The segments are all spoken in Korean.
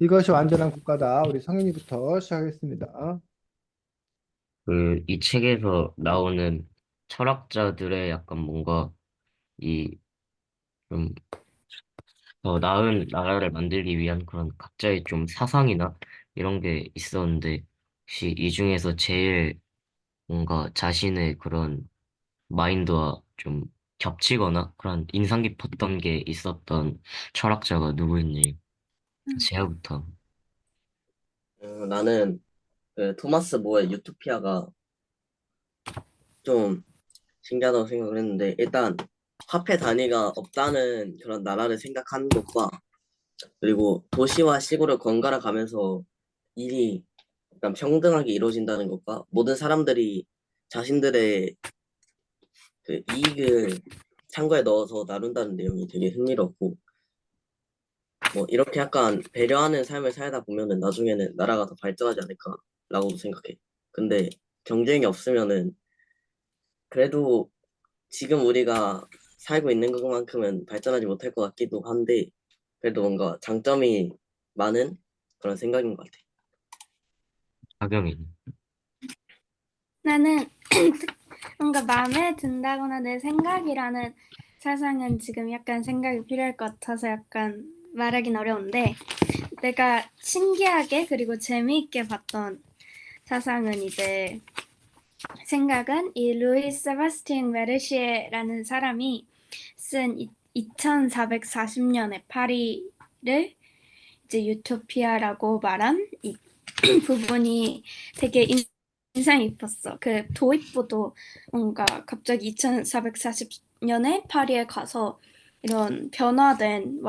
이것이 완전한 국가다. 우리 성인이부터 시작하겠습니다. 이 책에서 나오는 철학자들의 약간 뭔가 이 좀 더 나은 나라를 만들기 위한 그런 각자의 좀 사상이나 이런 게 있었는데 혹시 이 중에서 제일 뭔가 자신의 그런 마인드와 좀 겹치거나 그런 인상 깊었던 게 있었던 철학자가 누구였니? 제야부터. 나는 그 토마스 모의 유토피아가 좀 신기하다고 생각을 했는데 일단 화폐 단위가 없다는 그런 나라를 생각하는 것과 그리고 도시와 시골을 번갈아 가면서 일이 약간 평등하게 이루어진다는 것과 모든 사람들이 자신들의 그 이익을 창고에 넣어서 나눈다는 내용이 되게 흥미롭고 뭐 이렇게 약간 배려하는 삶을 살다 보면은 나중에는 나라가 더 발전하지 않을까라고도 생각해. 근데 경쟁이 없으면은 그래도 지금 우리가 살고 있는 것만큼은 발전하지 못할 것 같기도 한데, 그래도 뭔가 장점이 많은 그런 생각인 것 같아. 박영인. 나는 뭔가 마음에 든다거나 내 생각이라는 사상은 지금 약간 생각이 필요할 것 같아서 약간 말하긴 어려운데 내가 신기하게 그리고 재미있게 봤던 사상은 이제 생각은 이 루이스 세바스티안 메르시에라는 사람이 쓴 2440년에 파리를 이제 유토피아라고 말한 이 부분이 되게 인상 깊었어. 그 도입부도 뭔가 갑자기 2440년에 파리에 가서 이런 변화된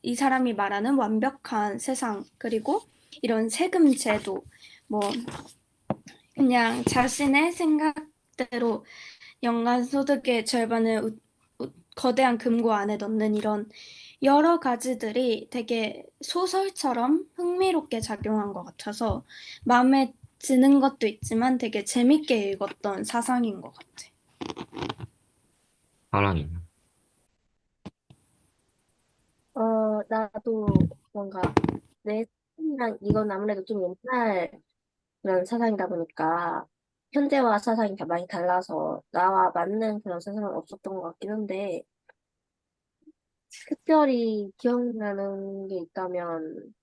이 사람이 말하는 완벽한 세상 그리고 이런 세금 제도 뭐 그냥 자신의 생각대로 연간 소득의 절반을 거대한 금고 안에 넣는 이런 여러 가지들이 되게 소설처럼 흥미롭게 작용한 것 같아서 마음에 드는 것도 있지만 되게 재밌게 읽었던 사상인 것 같아. 하랑인. 나도 뭔가 내 생각이랑 이건 아무래도 좀 옛날 그런 사상이다 보니까 현재와 사상이 다 많이 달라서 나와 맞는 그런 사상은 없었던 것 같긴 한데 특별히 기억나는 게 있다면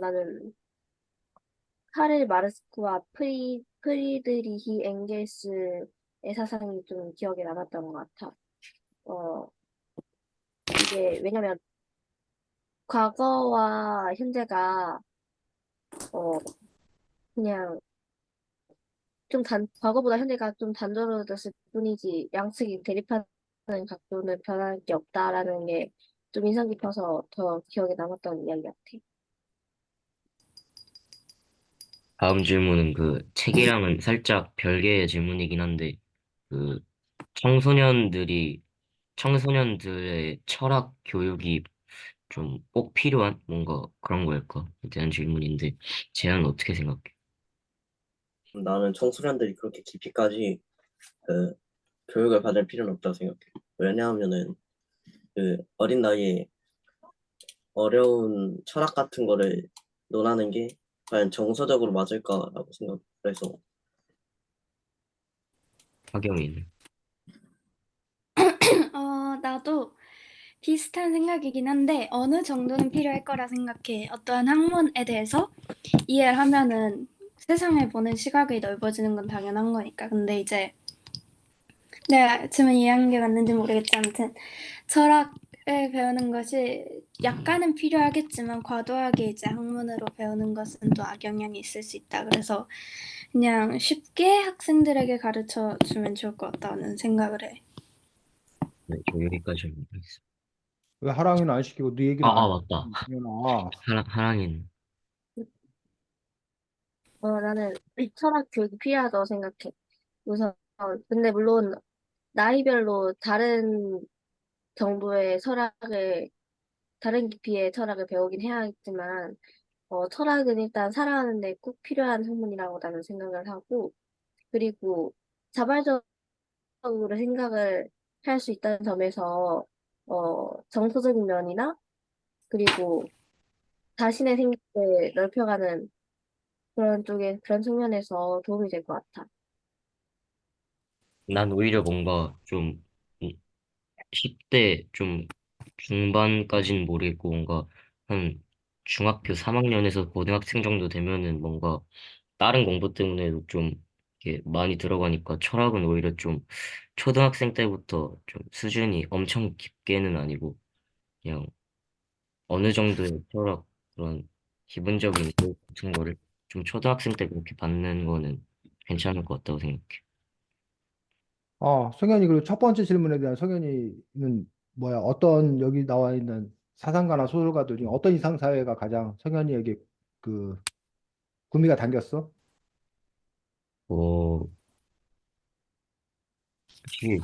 나는 카를 마르크스와 프리드리히 엥겔스의 사상이 좀 기억에 남았던 것 같아. 어, 이게 왜냐면 과거와 현재가 어, 그냥 과거보다 현재가 좀 단조로워졌을 뿐이지 양측이 대립하는 각도는 변할 게 없다라는 게 좀 인상 깊어서 더 기억에 남았던 이야기 같아. 다음 질문은 그 책이랑은 살짝 별개의 질문이긴 한데 그 청소년들이 청소년들의 철학 교육이 좀 꼭 필요한 뭔가 그런 거일까? 에 대한 질문인데 제안은 어떻게 생각해? 나는 청소년들이 그렇게 깊이까지 그 교육을 받을 필요는 없다고 생각해. 왜냐하면은 그 어린 나이에 어려운 철학 같은 거를 논하는 게 과연 정서적으로 맞을까라고 생각을 해서 박영인. 나도 비슷한 생각이긴 한데 어느 정도는 필요할 거라 생각해. 어떠한 학문에 대해서 이해를 하면은 세상을 보는 시각이 넓어지는 건 당연한 거니까. 근데 이제 내가 지금 이해한 게 맞는지 모르겠지. 아무튼 철학을 배우는 것이 약간은 필요하겠지만 과도하게 이제 학문으로 배우는 것은 또 악영향이 있을 수 있다. 그래서 그냥 쉽게 학생들에게 가르쳐 주면 좋을 것 같다는 생각을 해. 네, 저 여기까지 하겠습니다. 왜 하랑이는 안 시키고 네 얘기는 안 맞다. 시키냐? 하랑인. 나는 철학 교육이 필요하다고 생각해. 우선 근데 물론 나이별로 다른 정도의 다른 깊이의 철학을 배우긴 해야겠지만, 철학은 일단 살아가는데 꼭 필요한 학문이라고 나는 생각을 하고, 그리고 자발적으로 생각을 할 수 있다는 점에서, 정서적인 면이나 그리고 자신의 생각을 넓혀가는 그런 쪽에, 그런 측면에서 도움이 될 것 같아. 난 오히려 뭔가 좀 10대 좀 중반까지는 모르겠고 뭔가 한 중학교 3학년에서 고등학생 정도 되면은 뭔가 다른 공부 때문에도 좀 이렇게 많이 들어가니까 철학은 오히려 좀 초등학생 때부터 좀 수준이 엄청 깊게는 아니고 그냥 어느 정도의 철학 그런 기본적인 교육 같은 거를 좀 초등학생 때 그렇게 받는 거는 괜찮을 것 같다고 생각해. 성현이 그리고 첫 번째 질문에 대한 성현이는 뭐야? 어떤 여기 나와 있는 사상가나 소설가들 중에 어떤 이상 사회가 가장 성현이에게 그 구미가 당겼어? 뭐, 솔직히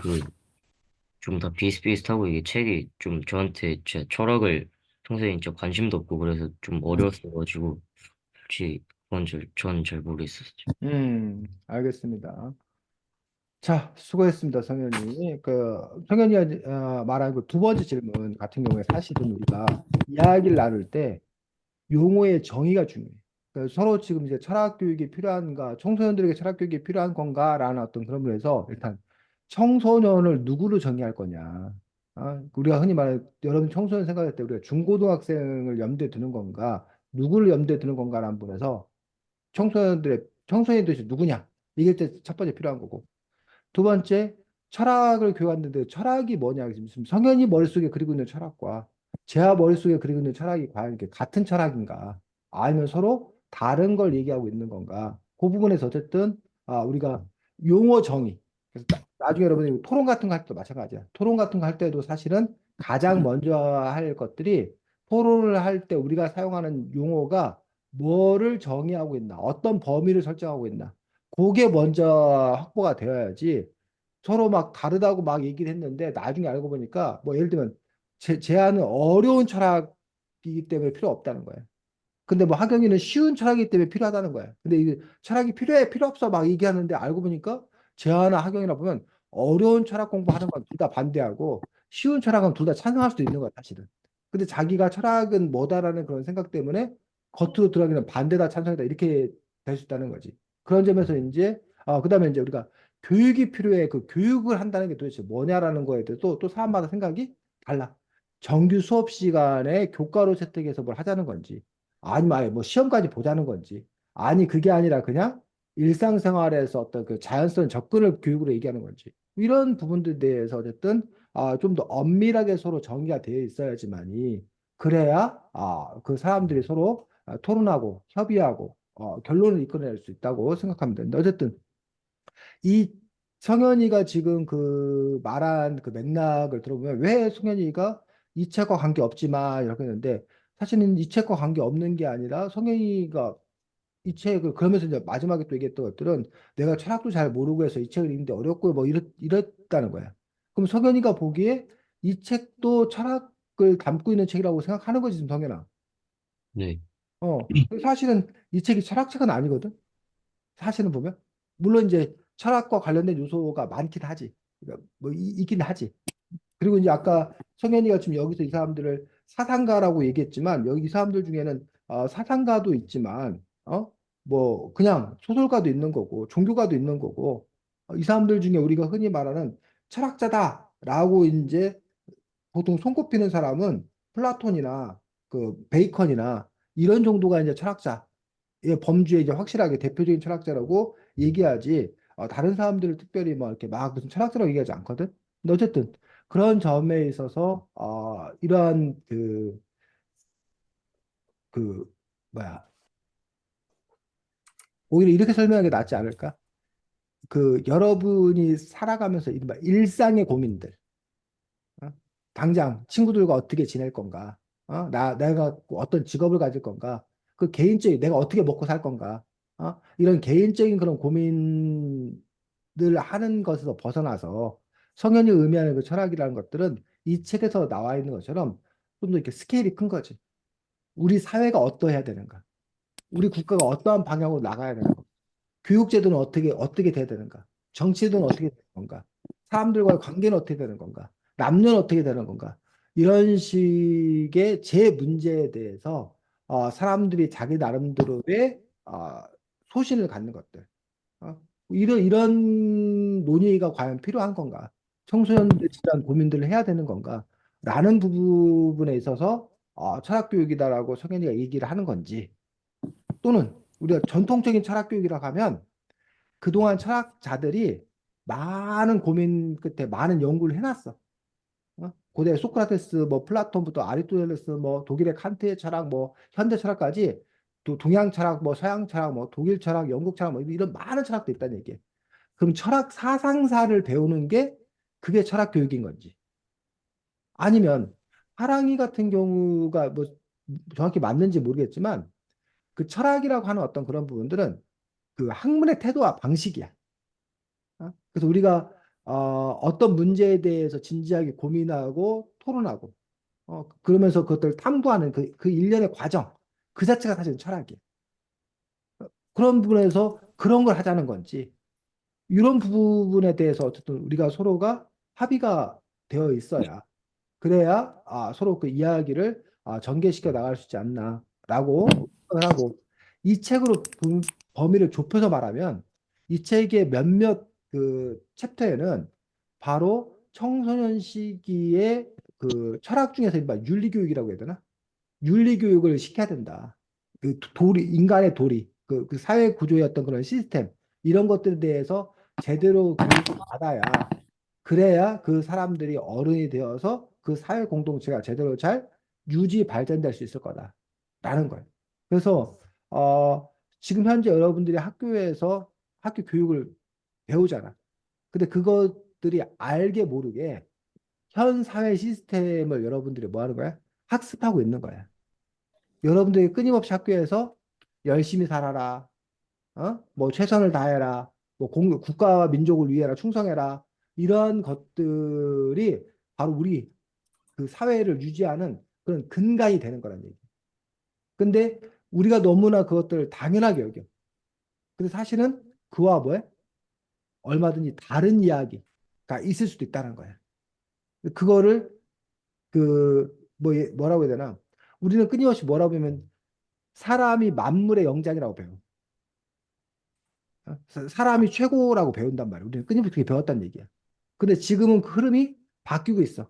좀 다 비슷비슷하고 이게 책이 좀 저한테 제 철학을 평소에 진짜 관심도 없고 그래서 좀 어려웠어가지고 솔직히 그건 저는 잘 모르겠었어요. 알겠습니다. 자, 수고했습니다, 성현이. 성현이가 말한 그 두 번째 질문 같은 경우에 사실은 우리가 이야기를 나눌 때 용어의 정의가 중요해. 서로 지금 이제 철학 교육이 필요한가, 청소년들에게 철학 교육이 필요한 건가라는 어떤 그런 면에서 일단 청소년을 누구로 정의할 거냐. 우리가 흔히 말하는 여러분 청소년 생각할 때 우리가 중고등학생을 염두에 두는 건가, 누구를 염두에 두는 건가라는 분에서 청소년이 도대체 누구냐. 이게 첫 번째 필요한 거고. 두 번째, 철학을 교육하는데 철학이 뭐냐? 지금 성현이 머릿속에 그리고 있는 철학과 제가 머릿속에 그리고 있는 철학이 과연 이게 같은 철학인가? 아니면 서로 다른 걸 얘기하고 있는 건가? 그 부분에서 어쨌든 우리가 용어 정의. 그래서 나중에 여러분이 토론 같은 거 할 때도 마찬가지야. 토론 같은 거 할 때도 사실은 가장 먼저 할 것들이 토론을 할 때 우리가 사용하는 용어가 뭐를 정의하고 있나? 어떤 범위를 설정하고 있나? 그게 먼저 확보가 되어야지 서로 막 다르다고 막 얘기를 했는데 나중에 알고 보니까 뭐 예를 들면 제안은 어려운 철학이기 때문에 필요 없다는 거예요. 근데 뭐 하경이는 쉬운 철학이기 때문에 필요하다는 거야. 근데 이게 철학이 필요해, 필요 없어 막 얘기하는데 알고 보니까 재하나 하경이나 보면 어려운 철학 공부하는 건 둘 다 반대하고 쉬운 철학은 둘 다 찬성할 수도 있는 거야, 사실은. 근데 자기가 철학은 뭐다라는 그런 생각 때문에 겉으로 들어가기는 반대다, 찬성이다 이렇게 될 수 있다는 거지. 그런 점에서 이제 그다음에 이제 우리가 교육이 필요해. 그 교육을 한다는 게 도대체 뭐냐라는 거에 대해서 또 사람마다 생각이 달라. 정규 수업 시간에 교과로 채택해서 뭘 하자는 건지 아니면 아예 뭐 시험까지 보자는 건지 아니 그게 아니라 그냥 일상생활에서 어떤 그 자연스러운 접근을 교육으로 얘기하는 건지 이런 부분들에 대해서 어쨌든 좀 더 엄밀하게 서로 정의가 되어 있어야지만이 그래야 그 사람들이 서로 토론하고 협의하고 결론을 이끌어낼 수 있다고 생각합니다. 근데 어쨌든 이 성현이가 지금 그 말한 그 맥락을 들어보면 왜 성현이가 이 책과 관계 없지만 이렇게 했는데 사실은 이 책과 관계 없는 게 아니라 성현이가 이 책을 그러면서 이제 마지막에 또 얘기했던 것들은 내가 철학도 잘 모르고 해서 이 책을 읽는데 어렵고 뭐 이랬다는 거야. 그럼 성현이가 보기에 이 책도 철학을 담고 있는 책이라고 생각하는 거지, 지금 성현아. 네. 사실은 이 책이 철학책은 아니거든. 사실은 보면 물론 이제 철학과 관련된 요소가 많긴 하지. 그러니까 뭐 있긴 하지. 그리고 이제 아까 성현이가 지금 여기서 이 사람들을 사상가라고 얘기했지만 여기 이 사람들 중에는 사상가도 있지만 뭐 그냥 소설가도 있는 거고 종교가도 있는 거고 이 사람들 중에 우리가 흔히 말하는 철학자다라고 이제 보통 손꼽히는 사람은 플라톤이나 그 베이컨이나 이런 정도가 이제 철학자 범주에 이제 확실하게 대표적인 철학자라고 얘기하지 다른 사람들을 특별히 뭐 이렇게 막 무슨 철학자라고 얘기하지 않거든. 근데 어쨌든 그런 점에 있어서 이러한 그 뭐야 오히려 이렇게 설명하는 게 낫지 않을까? 그 여러분이 살아가면서 이른바 일상의 고민들 당장 친구들과 어떻게 지낼 건가? 내가 어떤 직업을 가질 건가? 그 개인적인 내가 어떻게 먹고 살 건가? 이런 개인적인 그런 고민을 하는 것에서 벗어나서 성현이 의미하는 그 철학이라는 것들은 이 책에서 나와 있는 것처럼 좀 더 이렇게 스케일이 큰 거지. 우리 사회가 어떠해야 되는가? 우리 국가가 어떠한 방향으로 나가야 되는가? 교육제도는 어떻게 돼야 되는가? 정치제도는 어떻게 되는 건가? 사람들과의 관계는 어떻게 되는 건가? 남녀는 어떻게 되는 건가? 이런 식의 제 문제에 대해서 사람들이 자기 나름대로의 소신을 갖는 것들. 이런 논의가 과연 필요한 건가? 청소년들 이런 고민들을 해야 되는 건가? 라는 부분에 있어서 철학 교육이다라고 성현이가 얘기를 하는 건지, 또는 우리가 전통적인 철학 교육이라고 하면 그동안 철학자들이 많은 고민 끝에 많은 연구를 해놨어. 고대 소크라테스, 뭐 플라톤부터 아리스토텔레스, 뭐 독일의 칸트의 철학, 뭐 현대 철학까지, 또 동양 철학, 뭐 서양 철학, 뭐 독일 철학, 영국 철학, 뭐 이런 많은 철학도 있다는 얘기예요. 그럼 철학 사상사를 배우는 게 그게 철학 교육인 건지, 아니면 하랑이 같은 경우가 뭐 정확히 맞는지 모르겠지만 그 철학이라고 하는 어떤 그런 부분들은 그 학문의 태도와 방식이야. 그래서 우리가 어떤 문제에 대해서 진지하게 고민하고 토론하고 그러면서 그것들을 탐구하는 그 일련의 과정 그 자체가 사실 철학이에요. 그런 부분에서 그런 걸 하자는 건지, 이런 부분에 대해서 어쨌든 우리가 서로가 합의가 되어 있어야, 그래야 서로 그 이야기를 전개시켜 나갈 수 있지 않나라고 생각을 하고, 이 책으로 범위를 좁혀서 말하면 이 책의 몇몇 그 챕터에는 바로 청소년 시기의 그 철학 중에서 이른바 윤리교육이라고 해야 되나? 윤리교육을 시켜야 된다. 그 도리, 인간의 도리, 그 사회 구조의 어떤 그런 시스템, 이런 것들에 대해서 제대로 교육을 받아야, 그래야 그 사람들이 어른이 되어서 그 사회 공동체가 제대로 잘 유지 발전될 수 있을 거다라는 거예요. 그래서 지금 현재 여러분들이 학교에서 학교 교육을 배우잖아. 근데 그것들이 알게 모르게 현 사회 시스템을 여러분들이 뭐 하는 거야? 학습하고 있는 거야. 여러분들이 끊임없이 학교에서 열심히 살아라, 뭐 최선을 다해라, 뭐 국가와 민족을 위해라, 충성해라, 이런 것들이 바로 우리 그 사회를 유지하는 그런 근간이 되는 거란 얘기. 근데 우리가 너무나 그것들을 당연하게 여겨. 근데 사실은 그와 뭐에 얼마든지 다른 이야기가 있을 수도 있다는 거야. 그거를 뭐라고 해야 되나? 우리는 끊임없이 뭐라고 하면 사람이 만물의 영장이라고 배워. 사람이 최고라고 배운단 말이야. 우리는 끊임없이 그렇게 배웠다는 얘기야. 근데 지금은 그 흐름이 바뀌고 있어.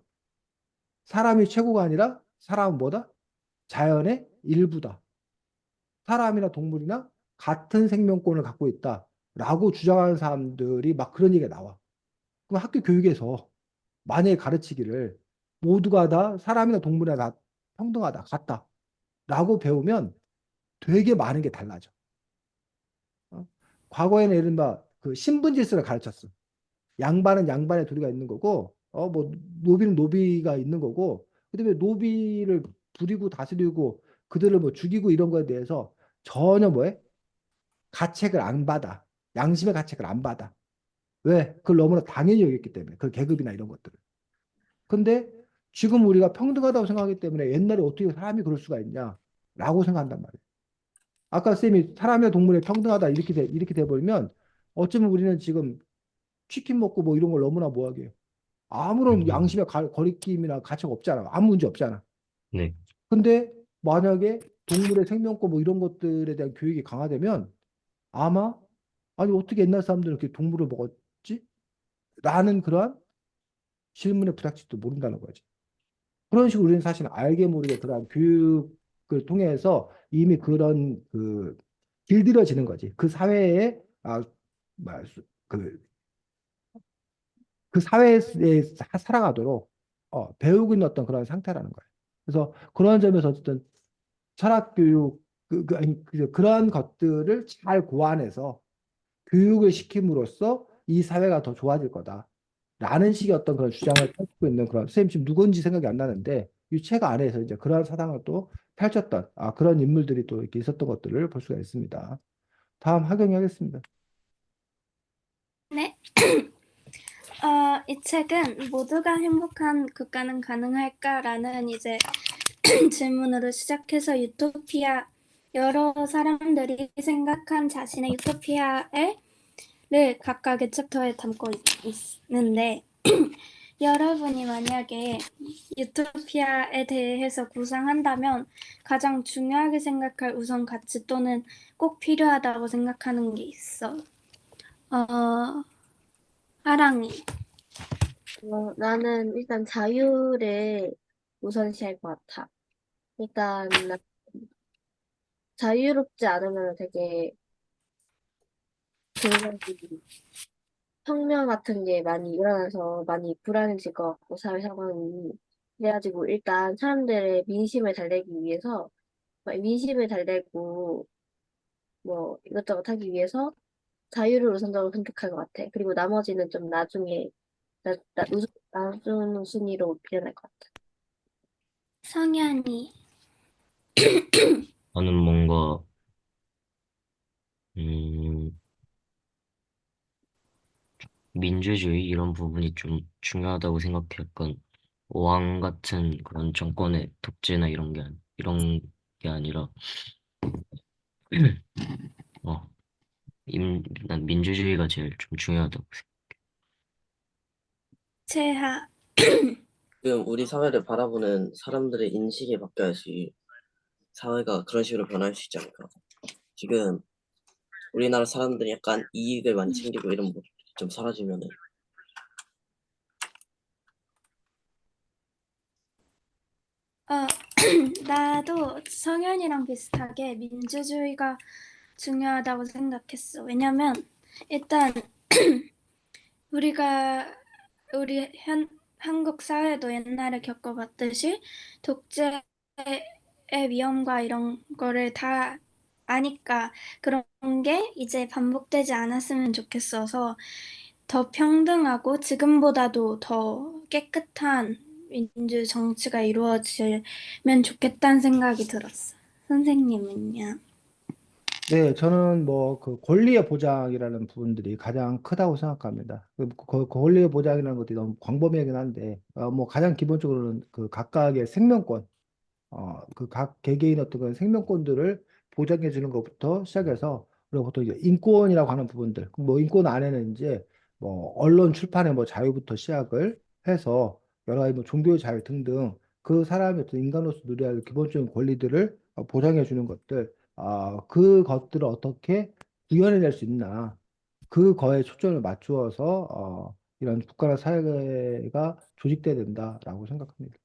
사람이 최고가 아니라 사람은 뭐다? 자연의 일부다. 사람이나 동물이나 같은 생명권을 갖고 있다라고 주장하는 사람들이 막 그런 얘기가 나와. 그럼 학교 교육에서 만약에 가르치기를 모두가 다 사람이나 동물이나 다 평등하다, 같다라고 배우면 되게 많은 게 달라져. 과거에는 이른바 그 신분질서를 가르쳤어. 양반은 양반의 도리가 있는 거고, 뭐 노비는 노비가 있는 거고, 그다음에 노비를 부리고 다스리고 그들을 뭐 죽이고 이런 거에 대해서 전혀 뭐해? 가책을 안 받아. 양심의 가책을 안 받아. 왜? 그걸 너무나 당연히 여겼기 때문에. 그 계급이나 이런 것들을. 근데 지금 우리가 평등하다고 생각하기 때문에 옛날에 어떻게 사람이 그럴 수가 있냐라고 생각한단 말이에요. 아까 쌤이 사람이나 동물이 평등하다 이렇게 돼버리면 어쩌면 우리는 지금 치킨 먹고 뭐 이런 걸 너무나 뭐하게 해요. 아무런 양심의 거리낌이나 가책 없잖아. 아무 문제 없잖아. 네. 근데 만약에 동물의 생명권 뭐 이런 것들에 대한 교육이 강화되면 아마, 아니 어떻게 옛날 사람들은 이렇게 동물을 먹었지? 라는 그러한 질문에 부닥칠지도 모른다는 거지. 그런 식으로 우리는 사실 알게 모르게 그러한 교육을 통해서 이미 그런 길들여지는 거지. 그 사회에 그, 그 사회에 살아가도록 배우고 있는 어떤 그런 상태라는 거예요. 그래서 그런 점에서 어쨌든 철학 교육 그런 것들을 잘 고안해서 교육을 시킴으로써 이 사회가 더 좋아질 거다라는 식의 어떤 그런 주장을 펼치고 있는 그런, 선생님 지금 누군지 생각이 안 나는데 이 책 안에서 이제 그러한 사상을 또 펼쳤던 그런 인물들이 또 이렇게 있었던 것들을 볼 수가 있습니다. 다음 하경이 하겠습니다. 네. 이 책은 모두가 행복한 국가는 가능할까라는 이제 질문으로 시작해서 유토피아, 여러 사람들이 생각한 자신의 유토피아를 각각의 챕터에 담고 있는데 여러분이 만약에 유토피아에 대해서 구상한다면 가장 중요하게 생각할 우선 가치 또는 꼭 필요하다고 생각하는 게 있어. 하랑이. 나는 일단 자유를 우선시할 것 같아. 일단 자유롭지 않으면 되게 굉장히 혁명 같은 게 많이 일어나서 많이 불안해질 것 같고, 사회 상황이. 그래가지고 일단 사람들의 민심을 달래기 위해서, 민심을 달래고, 뭐 이것저것 하기 위해서 자유를 우선적으로 선택할 것 같아. 그리고 나머지는 좀 나중에, 나중 순위로 필요할 것 같아. 성현이. 저는 뭔가, 음, 민주주의 이런 부분이 좀 중요하다고 생각해. 약간 왕 같은 그런 정권의 독재나 이런 게 아니라, 어, 난 민주주의가 제일 좀 중요하다고 생각해. 채하. 지금 우리 사회를 바라보는 사람들의 인식이 바뀌어야지 사회가 그런 식으로 변할 수 있지 않을까. 지금 우리나라 사람들이 약간 이익을 많이 챙기고 이런 모습이 좀 사라지면은 나도 성현이랑 비슷하게 민주주의가 중요하다고 생각했어. 왜냐면 일단 우리가 우리 한국 사회도 옛날에 겪어봤듯이 독재의 위험과 이런 거를 다 아니까 그런 게 이제 반복되지 않았으면 좋겠어서 더 평등하고 지금보다도 더 깨끗한 민주 정치가 이루어지면 좋겠다는 생각이 들었어. 선생님은요? 네, 저는 뭐 그 권리의 보장이라는 부분들이 가장 크다고 생각합니다. 그 권리의 보장이라는 것들이 너무 광범위하긴 한데, 뭐 가장 기본적으로는 그 각각의 생명권, 그 각 개개인 어떤 그런 생명권들을 보장해 주는 것부터 시작해서, 그리고 보통 이제 인권이라고 하는 부분들, 뭐 인권 안에는 이제 뭐 언론 출판의 뭐 자유부터 시작을 해서 여러 가지 뭐 종교의 자유 등등 그 사람의 어떤 인간으로서 누려야 할 기본적인 권리들을 보장해 주는 것들, 그것들을 어떻게 구현해낼 수 있나, 그거에 초점을 맞추어서 이런 국가나 사회가 조직돼야 된다라고 생각합니다.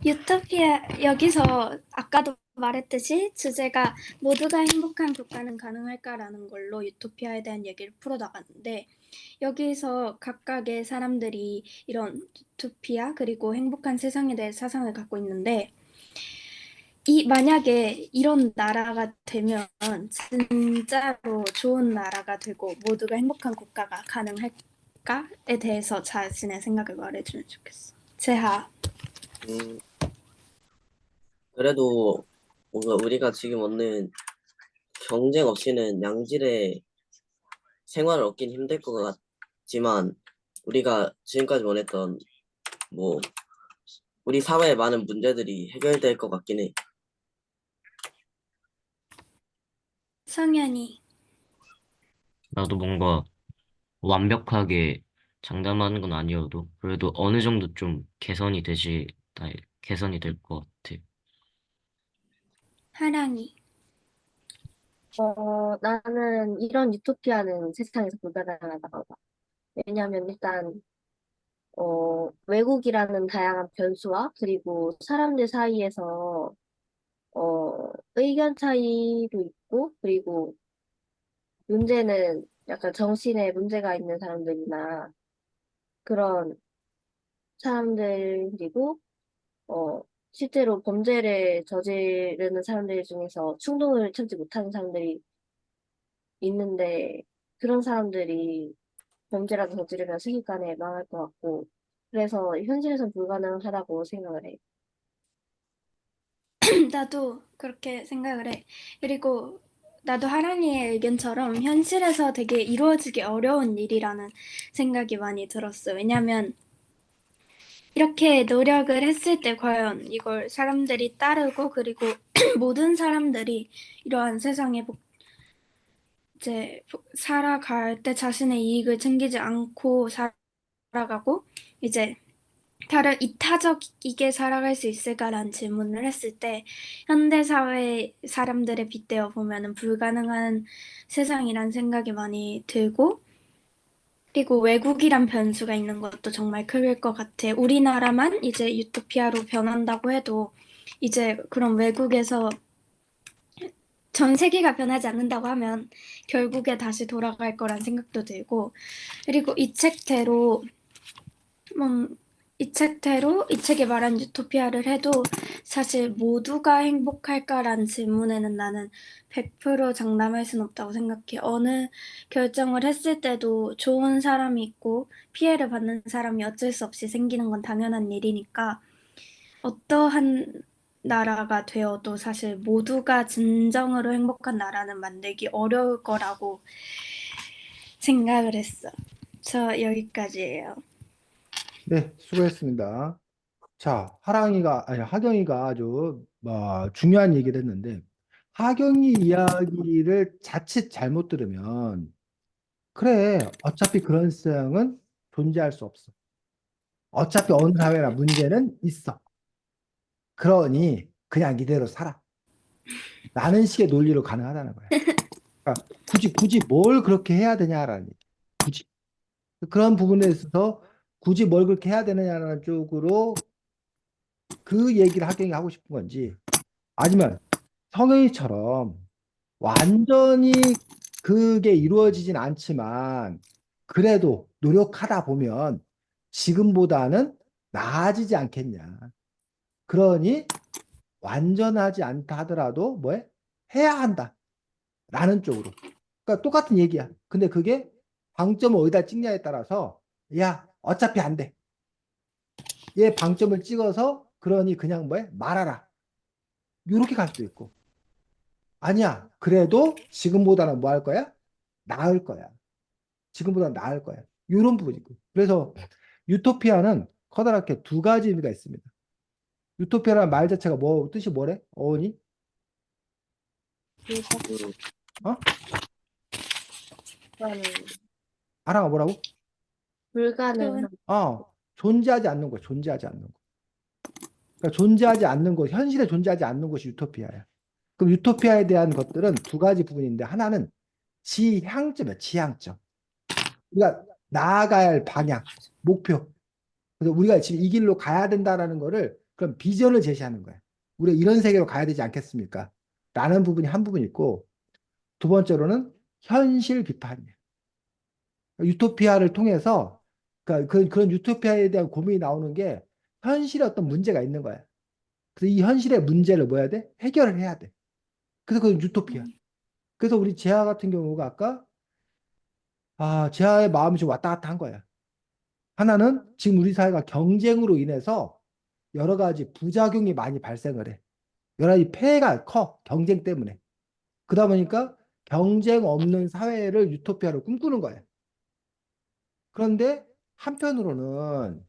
유토피아, 여기서 아까도 말했듯이 주제가 모두가 행복한 국가는 가능할까라는 걸로 유토피아에 대한 얘기를 풀어나갔는데 여기서 각각의 사람들이 이런 유토피아 그리고 행복한 세상에 대해 사상을 갖고 있는데 만약에 이런 나라가 되면 진짜로 좋은 나라가 되고 모두가 행복한 국가가 가능할까에 대해서 자신의 생각을 말해주면 좋겠어. 재하. 음, 그래도 뭔가 우리가 지금 얻는 경쟁 없이는 양질의 생활을 얻긴 힘들 것 같지만 우리가 지금까지 원했던 뭐 우리 사회의 많은 문제들이 해결될 것 같긴 해. 성현이. 나도 뭔가 완벽하게 장담하는 건 아니어도 그래도 어느 정도 좀 개선이 될 것 같아. 하랑이. 나는 이런 유토피아는 세상에서 불가능하다고 봐. 왜냐하면 일단 외국이라는 다양한 변수와 그리고 사람들 사이에서 의견 차이도 있고 그리고 문제는 약간 정신에 문제가 있는 사람들이나 그런 사람들 그리고 어, 실제로 범죄를 저지르는 사람들 중에서 충동을 참지 못하는 사람들이 있는데 그런 사람들이 범죄라도 저지르면 순식간에 망할 것 같고 그래서 현실에선 불가능하다고 생각을 해. 나도 그렇게 생각을 해. 그리고 나도 하랑이의 의견처럼 현실에서 되게 이루어지기 어려운 일이라는 생각이 많이 들었어. 왜냐면 이렇게 노력을 했을 때 과연 이걸 사람들이 따르고 그리고 모든 사람들이 이러한 세상에 이제 살아갈 때 자신의 이익을 챙기지 않고 살아가고 이제 다른 이타적이게 살아갈 수 있을까라는 질문을 했을 때 현대 사회 사람들에 빗대어 보면은 불가능한 세상이란 생각이 많이 들고 그리고 외국이란 변수가 있는 것도 정말 클 것 같아. 우리나라만 이제 유토피아로 변한다고 해도 이제 그런 외국에서 전 세계가 변하지 않는다고 하면 결국에 다시 돌아갈 거란 생각도 들고 그리고 음, 이 책대로 이 책에 말한 유토피아를 해도 사실 모두가 행복할까라는 질문에는 나는 100% 장담할 순 없다고 생각해. 어느 결정을 했을 때도 좋은 사람이 있고 피해를 받는 사람이 어쩔 수 없이 생기는 건 당연한 일이니까 어떠한 나라가 되어도 사실 모두가 진정으로 행복한 나라는 만들기 어려울 거라고 생각을 했어. 저 여기까지예요. 네, 수고했습니다. 자, 하경이가 아주 중요한 얘기를 했는데, 하경이 이야기를 자칫 잘못 들으면, 그래, 어차피 그런 세상은 존재할 수 없어. 어차피 어느 사회나 문제는 있어. 그러니 그냥 이대로 살아. 라는 식의 논리로 가능하다는 거야. 그러니까 굳이 뭘 그렇게 해야 되냐라는 얘기. 굳이. 그런 부분에 있어서 굳이 뭘 그렇게 해야 되느냐라는 쪽으로 그 얘기를 하경이 하고 싶은 건지, 아니면 성현이처럼 완전히 그게 이루어지진 않지만 그래도 노력하다 보면 지금보다는 나아지지 않겠냐. 그러니 완전하지 않다 하더라도 뭐해? 해야 한다. 라는 쪽으로. 그러니까 똑같은 얘기야. 근데 그게 방점을 어디다 찍냐에 따라서 야, 어차피 안 돼. 얘 방점을 찍어서 그러니 그냥 뭐해? 말아라. 이렇게 갈 수도 있고. 아니야. 그래도 지금보다는 뭐 할 거야? 나을 거야. 지금보다는 나을 거야. 이런 부분이 있고. 그래서 유토피아는 커다랗게 두 가지 의미가 있습니다. 유토피아라는 말 자체가 뜻이 뭐래? 어원이? 불가능, 어? 불가능, 아랑아 뭐라고? 불가능한, 존재하지 않는 거, 존재하지 않는 거. 그러니까 존재하지 않는 것, 현실에 존재하지 않는 것이 유토피아야. 그럼 유토피아에 대한 것들은 두 가지 부분인데, 하나는 지향점이야, 지향점. 우리가 나아가야 할 방향, 목표. 그래서 우리가 지금 이 길로 가야 된다라는 거를 그럼 비전을 제시하는 거야. 우리가 이런 세계로 가야 되지 않겠습니까? 라는 부분이 한 부분 있고, 두 번째로는 현실 비판이야. 유토피아를 통해서 그러니까 그런 유토피아에 대한 고민이 나오는 게 현실에 어떤 문제가 있는 거야. 그래서 이 현실의 문제를 뭐 해야 돼? 해결을 해야 돼. 그래서 그건 유토피아. 그래서 우리 재하 같은 경우가 아까 재하의 마음이 좀 왔다 갔다 한 거야. 하나는 지금 우리 사회가 경쟁으로 인해서 여러 가지 부작용이 많이 발생을 해. 여러 가지 폐해가 커. 경쟁 때문에. 그러다 보니까 경쟁 없는 사회를 유토피아로 꿈꾸는 거야. 그런데 한편으로는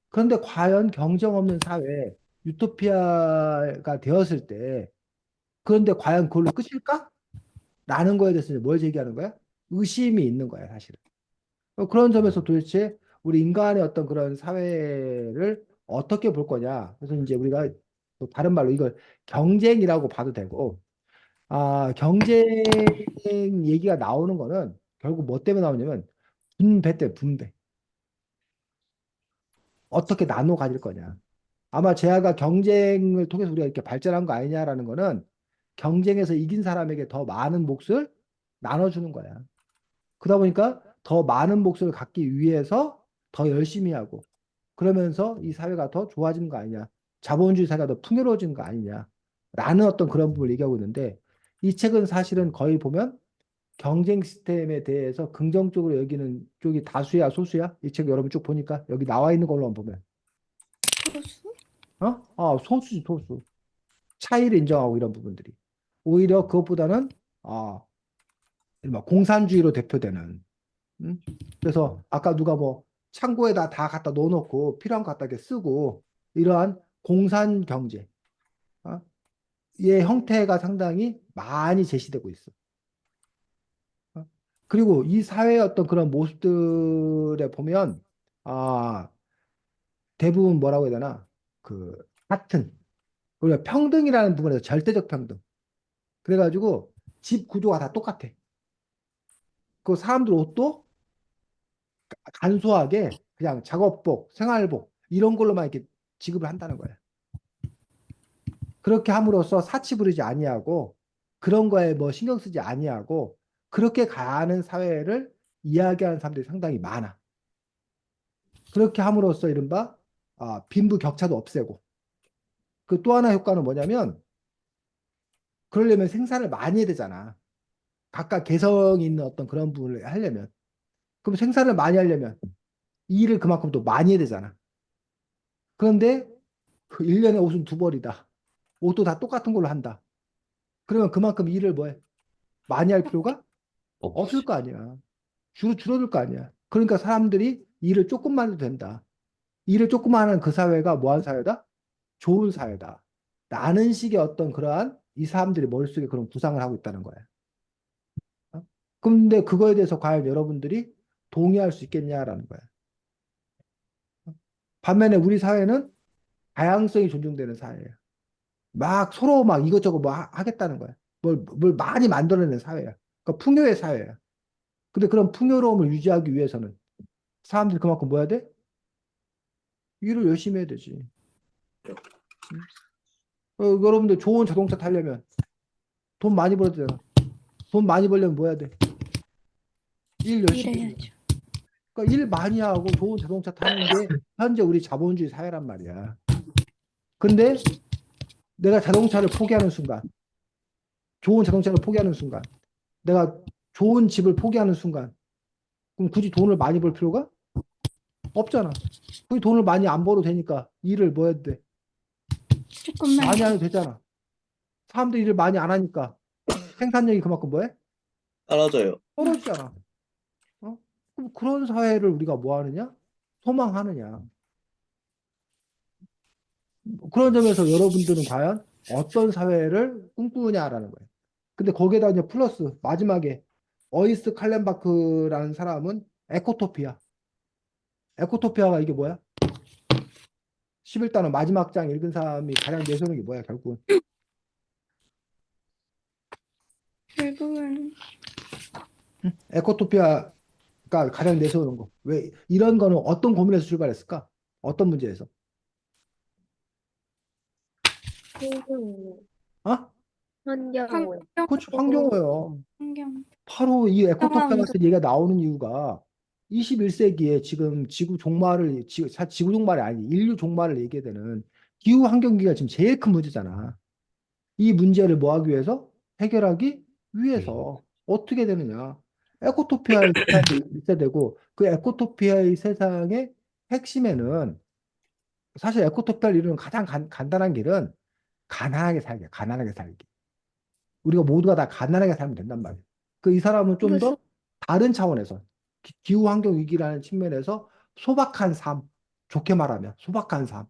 그런데 과연 경쟁 없는 사회, 유토피아가 되었을 때 그런데 과연 그걸로 끝일까? 라는 거에 대해서 이제 뭘 제기하는 거야? 의심이 있는 거야, 사실은. 그런 점에서 도대체 우리 인간의 어떤 그런 사회를 어떻게 볼 거냐. 그래서 이제 우리가 또 다른 말로 이걸 경쟁이라고 봐도 되고, 경쟁 얘기가 나오는 거는 결국 뭐 때문에 나오냐면 분배 때문에 분배. 어떻게 나눠 가질 거냐. 아마 재하가 경쟁을 통해서 우리가 이렇게 발전한 거 아니냐라는 거는 경쟁에서 이긴 사람에게 더 많은 몫을 나눠주는 거야. 그러다 보니까 더 많은 몫을 갖기 위해서 더 열심히 하고 그러면서 이 사회가 더 좋아지는 거 아니냐. 자본주의 사회가 더 풍요로워지는 거 아니냐. 라는 어떤 그런 부분을 얘기하고 있는데 이 책은 사실은 거의 보면 경쟁 시스템에 대해서 긍정적으로 여기는 쪽이 다수야, 소수야? 이 책 여러분 쭉 보니까 여기 나와 있는 걸로만 보면. 소수? 소수지, 소수. 차이를 인정하고 이런 부분들이. 오히려 그것보다는, 공산주의로 대표되는. 음? 그래서 아까 누가 뭐 창고에다 다 갖다 넣어놓고 필요한 거 갖다 이렇게 쓰고 이러한 공산 경제, 의 형태가 상당히 많이 제시되고 있어. 그리고 이 사회의 어떤 그런 모습들에 보면 아 대부분 뭐라고 해야 되나 그 같은 우리가 평등이라는 부분에서 절대적 평등. 그래가지고 집 구조가 다 똑같아. 그 사람들 옷도 간소하게 그냥 작업복, 생활복 이런 걸로만 이렇게 지급을 한다는 거야. 그렇게 함으로써 사치 부리지 아니하고 그런 거에 뭐 신경 쓰지 아니하고 그렇게 가는 사회를 이야기하는 사람들이 상당히 많아. 그렇게 함으로써 이른바 빈부 격차도 없애고 그 또 하나 효과는 뭐냐면 그러려면 생산을 많이 해야 되잖아. 각각 개성 있는 어떤 그런 부분을 하려면 그럼 생산을 많이 하려면 일을 그만큼 또 많이 해야 되잖아. 그런데 그 1년에 옷은 두 벌이다. 옷도 다 똑같은 걸로 한다. 그러면 그만큼 일을 뭐해? 많이 할 필요가 없을 없지. 거 아니야. 줄어들 거 아니야. 그러니까 사람들이 일을 조금만 해도 된다. 일을 조금만 하는 그 사회가 뭐한 사회다? 좋은 사회다. 라는 식의 어떤 그러한 이 사람들이 머릿속에 그런 구상을 하고 있다는 거야. 어? 근데 그거에 대해서 과연 여러분들이 동의할 수 있겠냐라는 거야. 반면에 우리 사회는 다양성이 존중되는 사회예요. 막 서로 막 이것저것 뭐 하겠다는 거야. 뭘 많이 만들어내는 사회야. 그러니까 풍요의 사회야. 근데 그런 풍요로움을 유지하기 위해서는 사람들이 그만큼 뭐 해야 돼? 일을 열심히 해야 되지. 응? 여러분들 좋은 자동차 타려면 돈 많이 벌어야 되잖아. 돈 많이 벌려면 뭐 해야 돼? 일 열심히 해야 돼. 일해야죠. 그러니까 일 많이 하고 좋은 자동차 타는 게 현재 우리 자본주의 사회란 말이야. 근데 내가 자동차를 포기하는 순간, 좋은 자동차를 포기하는 순간, 내가 좋은 집을 포기하는 순간, 그럼 굳이 돈을 많이 벌 필요가 없잖아. 그 돈을 많이 안 벌어도 되니까 일을 뭐 해도 돼? 조금만 많이 안 해도 해도 되잖아. 사람들이 일을 많이 안 하니까 생산력이 그만큼 뭐해? 떨어져요. 떨어지잖아. 어? 그럼 그런 사회를 우리가 뭐 하느냐? 소망하느냐? 그런 점에서 여러분들은 과연 어떤 사회를 꿈꾸냐라는 거예요. 근데 거기에다 이제 플러스 마지막에 어이스 칼렌바크라는 사람은 에코토피아. 에코토피아가 이게 뭐야? 11단원 마지막 장 읽은 사람이 가장 내세우는 게 뭐야, 결국은? 결국은 에코토피아가 가장 내세우는 거. 왜 이런 거는 어떤 고민에서 출발했을까? 어떤 문제에서? 환경, 어? 환경, 그렇죠. 환경어요. 환경 바로 이 에코토피아 상황도 같은 얘기가 나오는 이유가 21세기에 지금 지구 종말이 아니 인류 종말을 얘기해야 되는 기후 환경기가 지금 제일 큰 문제잖아. 이 문제를 뭐 하기 위해서 해결하기 네. 위해서 어떻게 되느냐? 에코토피아의 세상이 있어야 되고 그 에코토피아의 세상의 핵심에는 사실 에코토피아를 이루는 가장 간단한 길은 가난하게 살기, 가난하게 살기. 우리가 모두가 다 가난하게 살면 된단 말이에요. 그 이 사람은 좀 더 무슨 다른 차원에서 기후 환경 위기라는 측면에서 소박한 삶, 좋게 말하면 소박한 삶,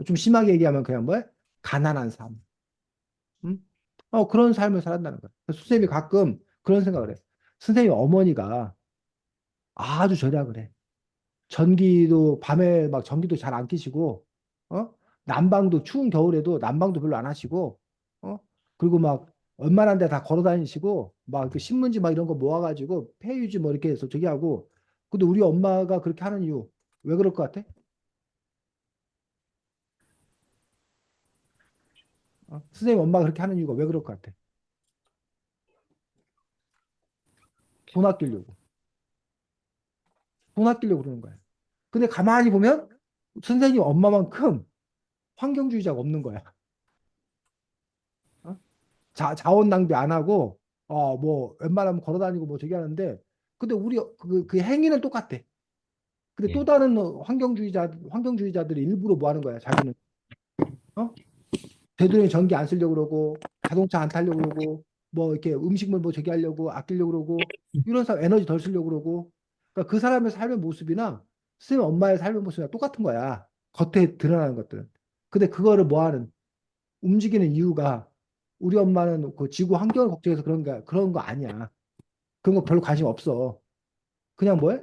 좀 심하게 얘기하면 그냥 뭐야? 가난한 삶, 음? 그런 삶을 살았다는 거예요. 선생님이 가끔 그런 생각을 해. 선생님 어머니가 아주 절약을 해. 전기도 밤에 막 전기도 잘 안 켜시고, 난방도 추운 겨울에도 난방도 별로 안 하시고, 어? 그리고 막 웬만한 데 다 걸어 다니시고, 막 그 신문지 막 이런 거 모아가지고 폐유지 뭐 이렇게 해서 저기 하고, 근데 우리 엄마가 그렇게 하는 이유 왜 그럴 것 같아? 선생님 엄마가 그렇게 하는 이유가 왜 그럴 것 같아? 돈 아끼려고. 돈 아끼려고 그러는 거야. 근데 가만히 보면 선생님 엄마만큼 환경주의자가 없는 거야. 어? 자원 낭비 안 하고 뭐 웬만하면 걸어 다니고 뭐 저기 하는데 근데 우리 그 행위는 똑같아. 근데 또 예. 다른 환경주의자들이 일부러 뭐 하는 거야? 자기는 어? 되도록이면 전기 안 쓰려고 그러고 자동차 안 타려고 그러고 뭐 이렇게 음식물 뭐 저기 하려고 아끼려고 그러고 이런 사람 에너지 덜 쓰려고 그러고 그러니까 그 사람의 삶의 모습이나 선생님 엄마의 삶의 모습이랑 똑같은 거야. 겉에 드러나는 것들은. 근데 그거를 뭐 하는 움직이는 이유가 우리 엄마는 그 지구 환경을 걱정해서 그런 거 아니야. 그런 거 별로 관심 없어. 그냥 뭐해?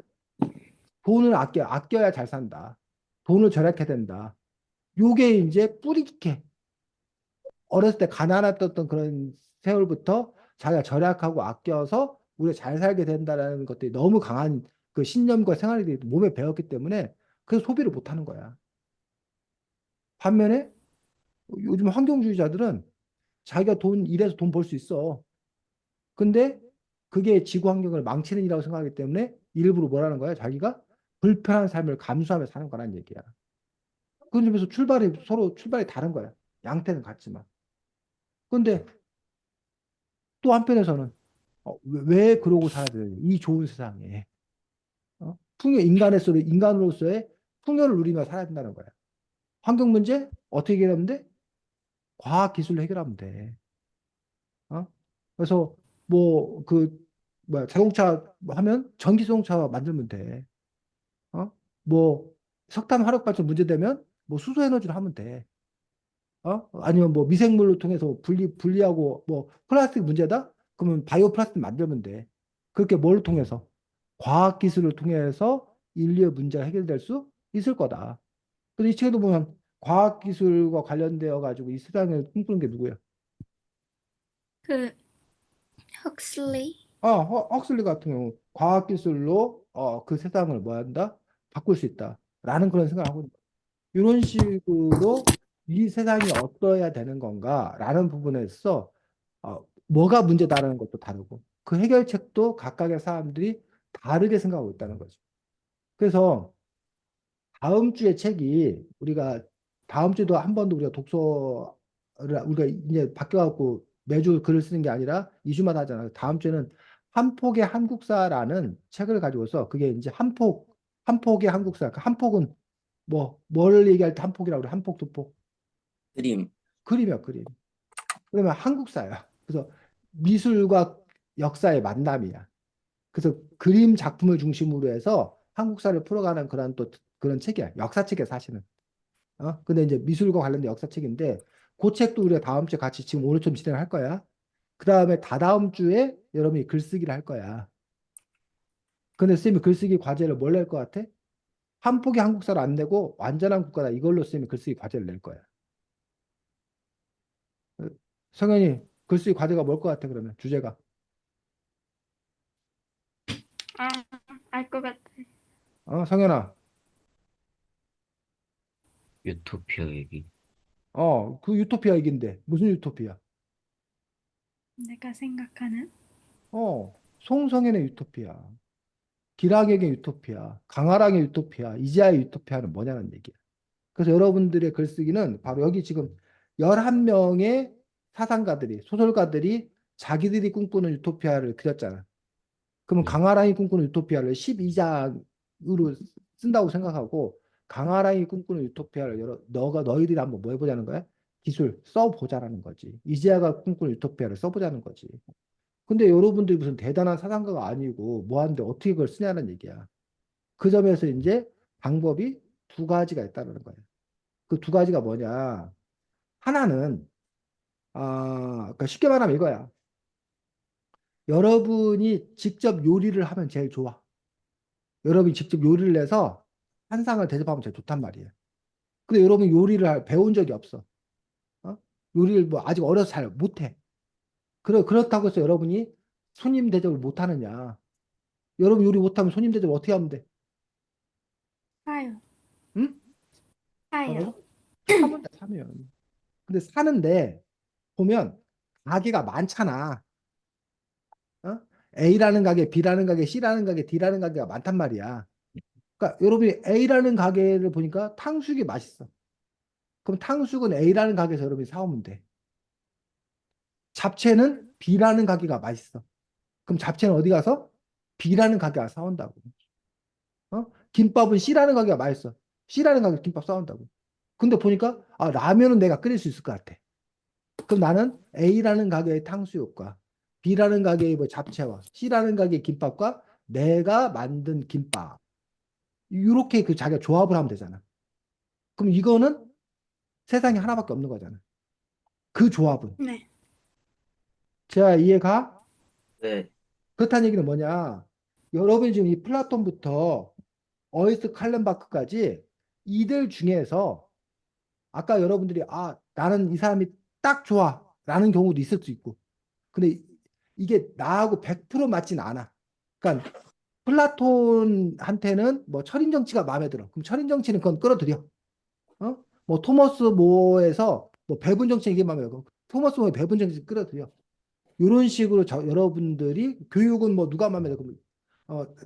돈을 아껴야 잘 산다. 돈을 절약해야 된다. 요게 이제 뿌리 깊게 어렸을 때 가난했던 그런 세월부터 자기가 절약하고 아껴서 우리가 잘 살게 된다라는 것들이 너무 강한 그 신념과 생활이 몸에 배웠기 때문에 그래서 소비를 못 하는 거야. 반면에 요즘 환경주의자들은 자기가 일해서 돈 벌 수 있어. 근데 그게 지구 환경을 망치는 일이라고 생각하기 때문에 일부러 뭐라는 거야? 자기가 불편한 삶을 감수하며 사는 거란 얘기야. 그런 점에서 서로 출발이 다른 거야. 양태는 같지만. 근데 또 한편에서는 왜 그러고 살아야 되냐? 이 좋은 세상에. 인간으로서의 풍요를 누리며 살아야 된다는 거야. 환경 문제 어떻게 해결하면 돼? 과학 기술로 해결하면 돼. 어? 그래서 뭐 자동차 하면 전기 자동차 만들면 돼. 어? 뭐 석탄 화력 발전 문제되면 뭐 수소 에너지로 하면 돼. 아니면 뭐 미생물로 통해서 분리하고 뭐 플라스틱 문제다? 그러면 바이오 플라스틱 만들면 돼. 그렇게 뭘 통해서? 과학 기술을 통해서 인류의 문제가 해결될 수 있을 거다. 근데 이 책에도 보면 과학 기술과 관련되어 가지고 이 세상을 꿈꾸는 게 누구야? 그 헉슬리. 헉슬리 같은 경우 과학 기술로 그 세상을 뭐 한다? 바꿀 수 있다라는 그런 생각을 하고 있는 거야. 이런 식으로 이 세상이 어떠해야 되는 건가라는 부분에서 뭐가 문제다라는 것도 다르고 그 해결책도 각각의 사람들이 다르게 생각하고 있다는 거죠. 그래서 다음 주에 책이 우리가 다음 주에도 한 번도 우리가 독서를 우리가 이제 바뀌어갖고 매주 글을 쓰는 게 아니라 2주마다 하잖아요. 다음 주에는 한 폭의 한국사라는 책을 가지고서 그게 이제 한 폭의 한국사. 한 폭은 뭘 얘기할 때 한 폭이라고 그래? 한 폭, 두 폭. 그림. 그림이야, 그림. 그러면 한국사야. 그래서 미술과 역사의 만남이야. 그래서 그림 작품을 중심으로 해서 한국사를 풀어가는 그런 책이야. 역사책이야, 사실은. 근데 이제 미술과 관련된 역사책인데 그 책도 우리가 다음 주에 같이 지금 오늘처럼 진행을 할 거야. 그 다음에 다다음 주에 여러분이 글쓰기를 할 거야. 근데 쌤이 글쓰기 과제를 뭘 낼 것 같아? 한 폭의 한국사를 안 내고 완전한 국가다. 이걸로 쌤이 글쓰기 과제를 낼 거야. 성현이 글쓰기 과제가 뭘 것 같아, 그러면? 주제가. 아, 알 것 같아. 성현아. 유토피아 얘기. 그 유토피아 얘긴데. 무슨 유토피아? 내가 생각하는 송성현의 유토피아. 기락에게 유토피아. 강아랑의 유토피아. 이지아의 유토피아는 뭐냐는 얘기야. 그래서 여러분들의 글쓰기는 바로 여기 지금 11명의 소설가들이 자기들이 꿈꾸는 유토피아를 그렸잖아. 그러면 네. 강아랑이 꿈꾸는 유토피아를 12장으로 쓴다고 생각하고 강아랑이 꿈꾸는 유토피아를 너희들이 한번 뭐 해보자는 거야? 기술 써보자라는 거지. 이지아가 꿈꾸는 유토피아를 써보자는 거지. 근데 여러분들이 무슨 대단한 사상가가 아니고 뭐 하는데 어떻게 그걸 쓰냐는 얘기야. 그 점에서 이제 방법이 두 가지가 있다는 거예요. 그 두 가지가 뭐냐? 하나는 그러니까 쉽게 말하면 이거야. 여러분이 직접 요리를 하면 제일 좋아. 여러분이 직접 요리를 해서 한상을 대접하면 제일 좋단 말이에요. 근데 여러분 배운 적이 없어. 어? 요리를 뭐 아직 어려서 잘 못해. 그렇다고 해서 여러분이 손님 대접을 못하느냐? 여러분 요리 못하면 손님 대접 어떻게 하면 돼? 사요. 응? 사요. 뭐라고? 사면 돼, 사면. 근데 사는데 보면 가게가 많잖아. 어? A라는 가게, B라는 가게, C라는 가게, D라는 가게가 많단 말이야. 그러니까 여러분이 A라는 가게를 보니까 탕수육이 맛있어. 그럼 탕수육은 A라는 가게에서 여러분이 사오면 돼. 잡채는 B라는 가게가 맛있어. 그럼 잡채는 어디 가서? B라는 가게가 사온다고. 김밥은 C라는 가게가 맛있어. C라는 가게 김밥 사온다고. 근데 보니까 라면은 내가 끓일 수 있을 것 같아. 그럼 나는 A라는 가게의 탕수육과 B라는 가게의 뭐 잡채와 C라는 가게의 김밥과 내가 만든 김밥 이렇게 그 자기가 조합을 하면 되잖아. 그럼 이거는 세상에 하나밖에 없는 거잖아. 그 조합은. 네. 제가 이해가? 네. 그렇다는 얘기는 뭐냐? 여러분이 지금 이 플라톤부터 어이스트 칼렌바크까지 이들 중에서 아까 여러분들이 나는 이 사람이 딱 좋아라는 경우도 있을 수 있고 근데 이게 나하고 100% 맞진 않아. 그러니까 플라톤한테는 뭐 철인 정치가 마음에 들어. 그럼 철인 정치는 그건 끌어들여. 어? 뭐 토머스 모어에서 뭐 배분 정치 이게 마음에 들어. 토머스 모어의 배분 정치 끌어들여. 이런 식으로 여러분들이 교육은 뭐 누가 마음에 들고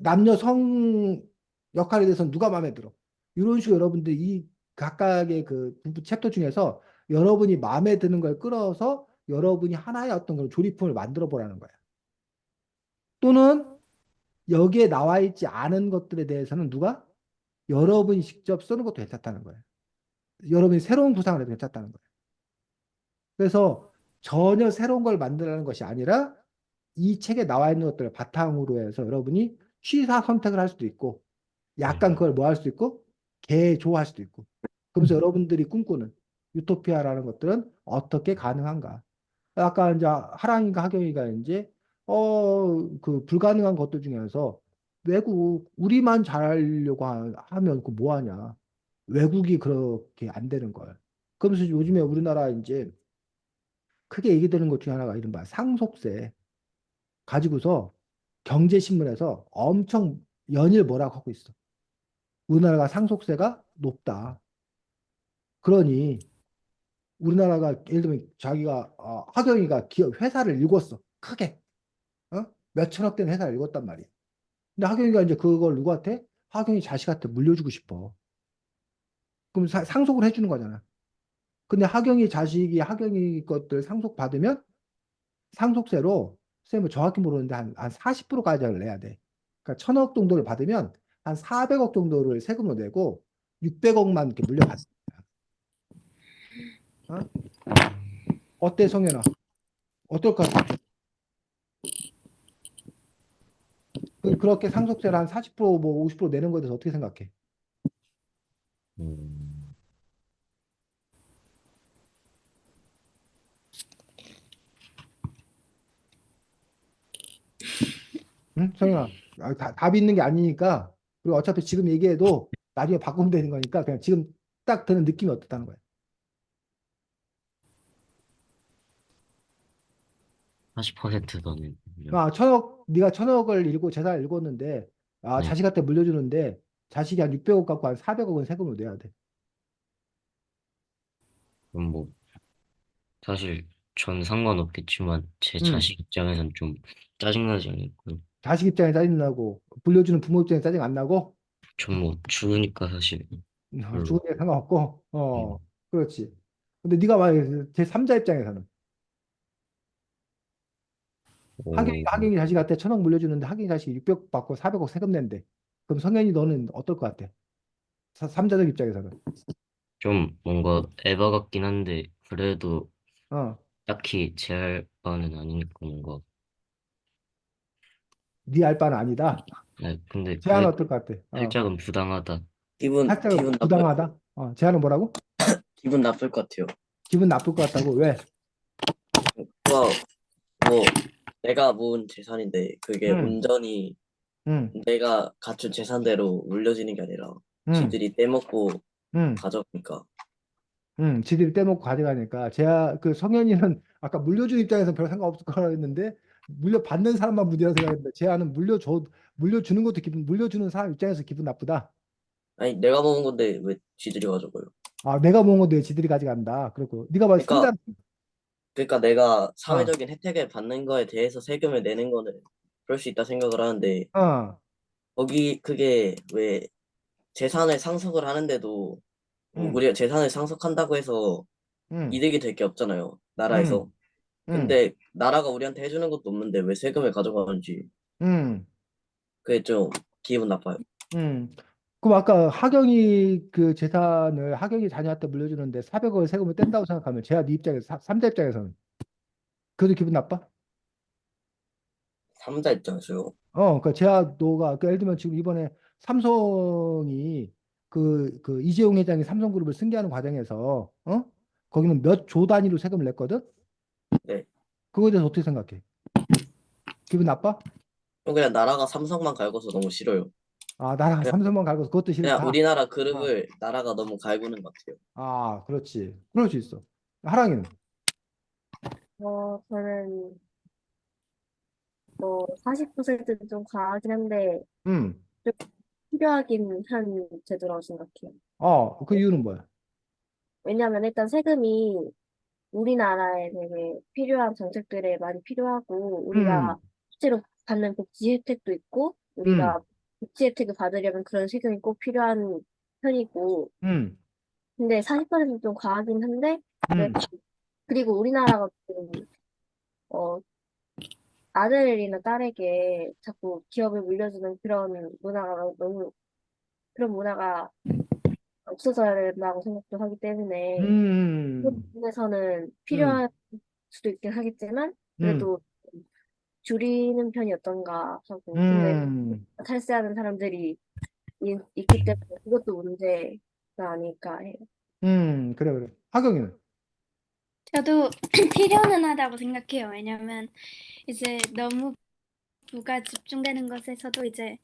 남녀 성 역할에 대해서는 누가 마음에 들어. 이런 식으로 여러분들이 이 각각의 그 챕터 중에서 여러분이 마음에 드는 걸 끌어서 여러분이 하나의 어떤 그런 조리품을 만들어 보라는 거야. 또는 여기에 나와 있지 않은 것들에 대해서는 누가 여러분이 직접 쓰는 것도 괜찮다는 거예요. 여러분이 새로운 구상을 해도 괜찮다는 거예요. 그래서 전혀 새로운 걸 만들라는 것이 아니라 이 책에 나와 있는 것들을 바탕으로 해서 여러분이 취사 선택을 할 수도 있고 약간 그걸 뭐 할 수도 있고 개조할 수도 있고 그러면서 여러분들이 꿈꾸는 유토피아라는 것들은 어떻게 가능한가? 아까 이제 하랑이가 하경이가 이제 그 불가능한 것들 중에서 외국 우리만 잘하려고 하면 그 뭐 하냐? 외국이 그렇게 안 되는 걸. 그러면서 요즘에 우리나라 이제 크게 얘기되는 것 중에 하나가 이른바 상속세 가지고서 경제신문에서 엄청 연일 뭐라고 하고 있어. 우리나라가 상속세가 높다. 그러니 우리나라가 예를 들면 자기가 하경이가 기업 회사를 읽었어. 크게. 몇 천억 되는 회사를 읽었단 말이야. 근데 하경이가 이제 그걸 누구한테? 하경이 자식한테 물려주고 싶어. 그럼 상속을 해주는 거잖아. 근데 하경이 자식이 하경이 것들 상속받으면 상속세로 쌤은 정확히 모르는데 한 40%까지 내야 돼. 그러니까 1,000억 정도를 받으면 한 400억 정도를 세금으로 내고 600억만 이렇게 물려받는 거야. 어때, 성현아? 어떨 것 같아? 그렇게 상속세를 한 40%뭐 50% 내는 거에 대해서 어떻게 생각해? 음, 응? 성현아, 답이 있는 게 아니니까 그리고 어차피 지금 얘기해도 나중에 바꾸면 되는 거니까 그냥 지금 딱 드는 느낌이 어떻다는 거야. 40% 더는 네가 1,000억을 잃고 재산을 읽었는데 네. 자식한테 물려주는데 자식이 한 600억 갖고 한 400억은 세금을 내야 돼. 그럼 뭐 사실 전 상관없겠지만 제 응. 자식 입장에선 좀 짜증나지 않을까요? 자식 입장에 짜증 나고 물려주는 부모 입장에 짜증 안 나고 전 뭐 죽으니까 사실 별로. 죽은 게 상관없고 음. 그렇지. 근데 네가 만약에 제3자 입장에서는 어, 하경이 자식한테 1,000억 물려주는데 하경이 자식이 600억 받고 400억 세금 낸대. 그럼 성현이 너는 어떨 것 같아? 3자적 입장에서는 좀 뭔가 에바 같긴 한데 그래도 어, 딱히 제 할 바는 아니니까 뭔가. 네 알 바는 아니다. 네, 근데 제안은 그래도 어떨 것 같아? 살짝은 부당하다. 살짝 부당하다. 제안은 뭐라고? 기분 나쁠 것 같아요. 기분 나쁠 것 같다고? 왜? 와, 뭐 내가 모은 재산인데 그게 응, 온전히 응, 내가 갖춘 재산대로 물려지는 게 아니라 응, 지들이 떼먹고 응, 가져가니까. 응. 지들이 떼먹고 가져가니까 그 성현이는 아까 물려주는 입장에서는 별 상관없을 거라 했는데 물려받는 사람만 문제라 생각했는데 제안은 물려주는 것도 물려주는 사람 입장에서 기분 나쁘다. 아니 내가 먹은 건데 왜 지들이 가져가요? 내가 모은 건데 지들이 가져간다. 그리고 네가 봐 그러니까 3자. 내가 어, 사회적인 혜택을 받는 거에 대해서 세금을 내는 거는 그럴 수 있다 생각을 하는데 어, 거기 그게 왜 재산을 상속을 하는데도 뭐 응, 우리가 재산을 상속한다고 해서 응, 이득이 될 게 없잖아요. 응, 나라에서. 응, 근데 나라가 우리한테 해주는 것도 없는데 왜 세금을 가져가는지 응, 그게 좀 기분 나빠요. 응. 그럼 아까 하경이 그 재산을 하경이 자녀한테 물려주는데 400억을 세금을 뗀다고 생각하면 제가 네 입장에서 3자 입장에서는 그래도 기분 나빠? 삼자 입장에서요. 그러니까 너가 예를 들면 지금 이번에 삼성이 그 이재용 회장이 삼성그룹을 승계하는 과정에서 거기는 몇 조 단위로 세금을 냈거든? 네. 그거에 대해서 어떻게 생각해? 기분 나빠? 그냥 나라가 삼성만 갈궈서 너무 싫어요. 아, 나라가 그냥, 삼성만 갈고 그것도 그냥 싫다. 우리나라 아, 그릇을 나라가 너무 갈구는 것 같아요. 아, 그렇지. 그럴 수 있어. 하랑이는? 저는 뭐 40%는 좀 과하긴 한데 음. 좀 필요하긴 한 제도라고 생각해요. 그 이유는 뭐야? 왜냐하면 일단 세금이 우리나라에 되게 필요한 정책들에 많이 필요하고 우리가 음, 실제로 받는 복지 혜택도 있고 음, 우리가 복지 혜택을 받으려면 그런 세금이 꼭 필요한 편이고 음, 근데 40%는 좀 과하긴 한데 왜 음, 그리고 우리나라가 좀 어, 아들이나 딸에게 자꾸 기업을 물려주는 그런 문화가 너무 그런 문화가 없어져야 된다고 생각도 하기 때문에 그 음, 부분에서는 음, 필요할 수도 있긴 하겠지만 음, 그래도 줄이는 편이 어떤가 하고 근데 음, 탈세하는 사람들이 있기 때문에 그것도 문제가 아닐까 해요. 그래, 그래. 하경이는? 저도 필요는 하다고 생각해요. 왜냐면 이제 너무 부가 집중되는 것에서도 이제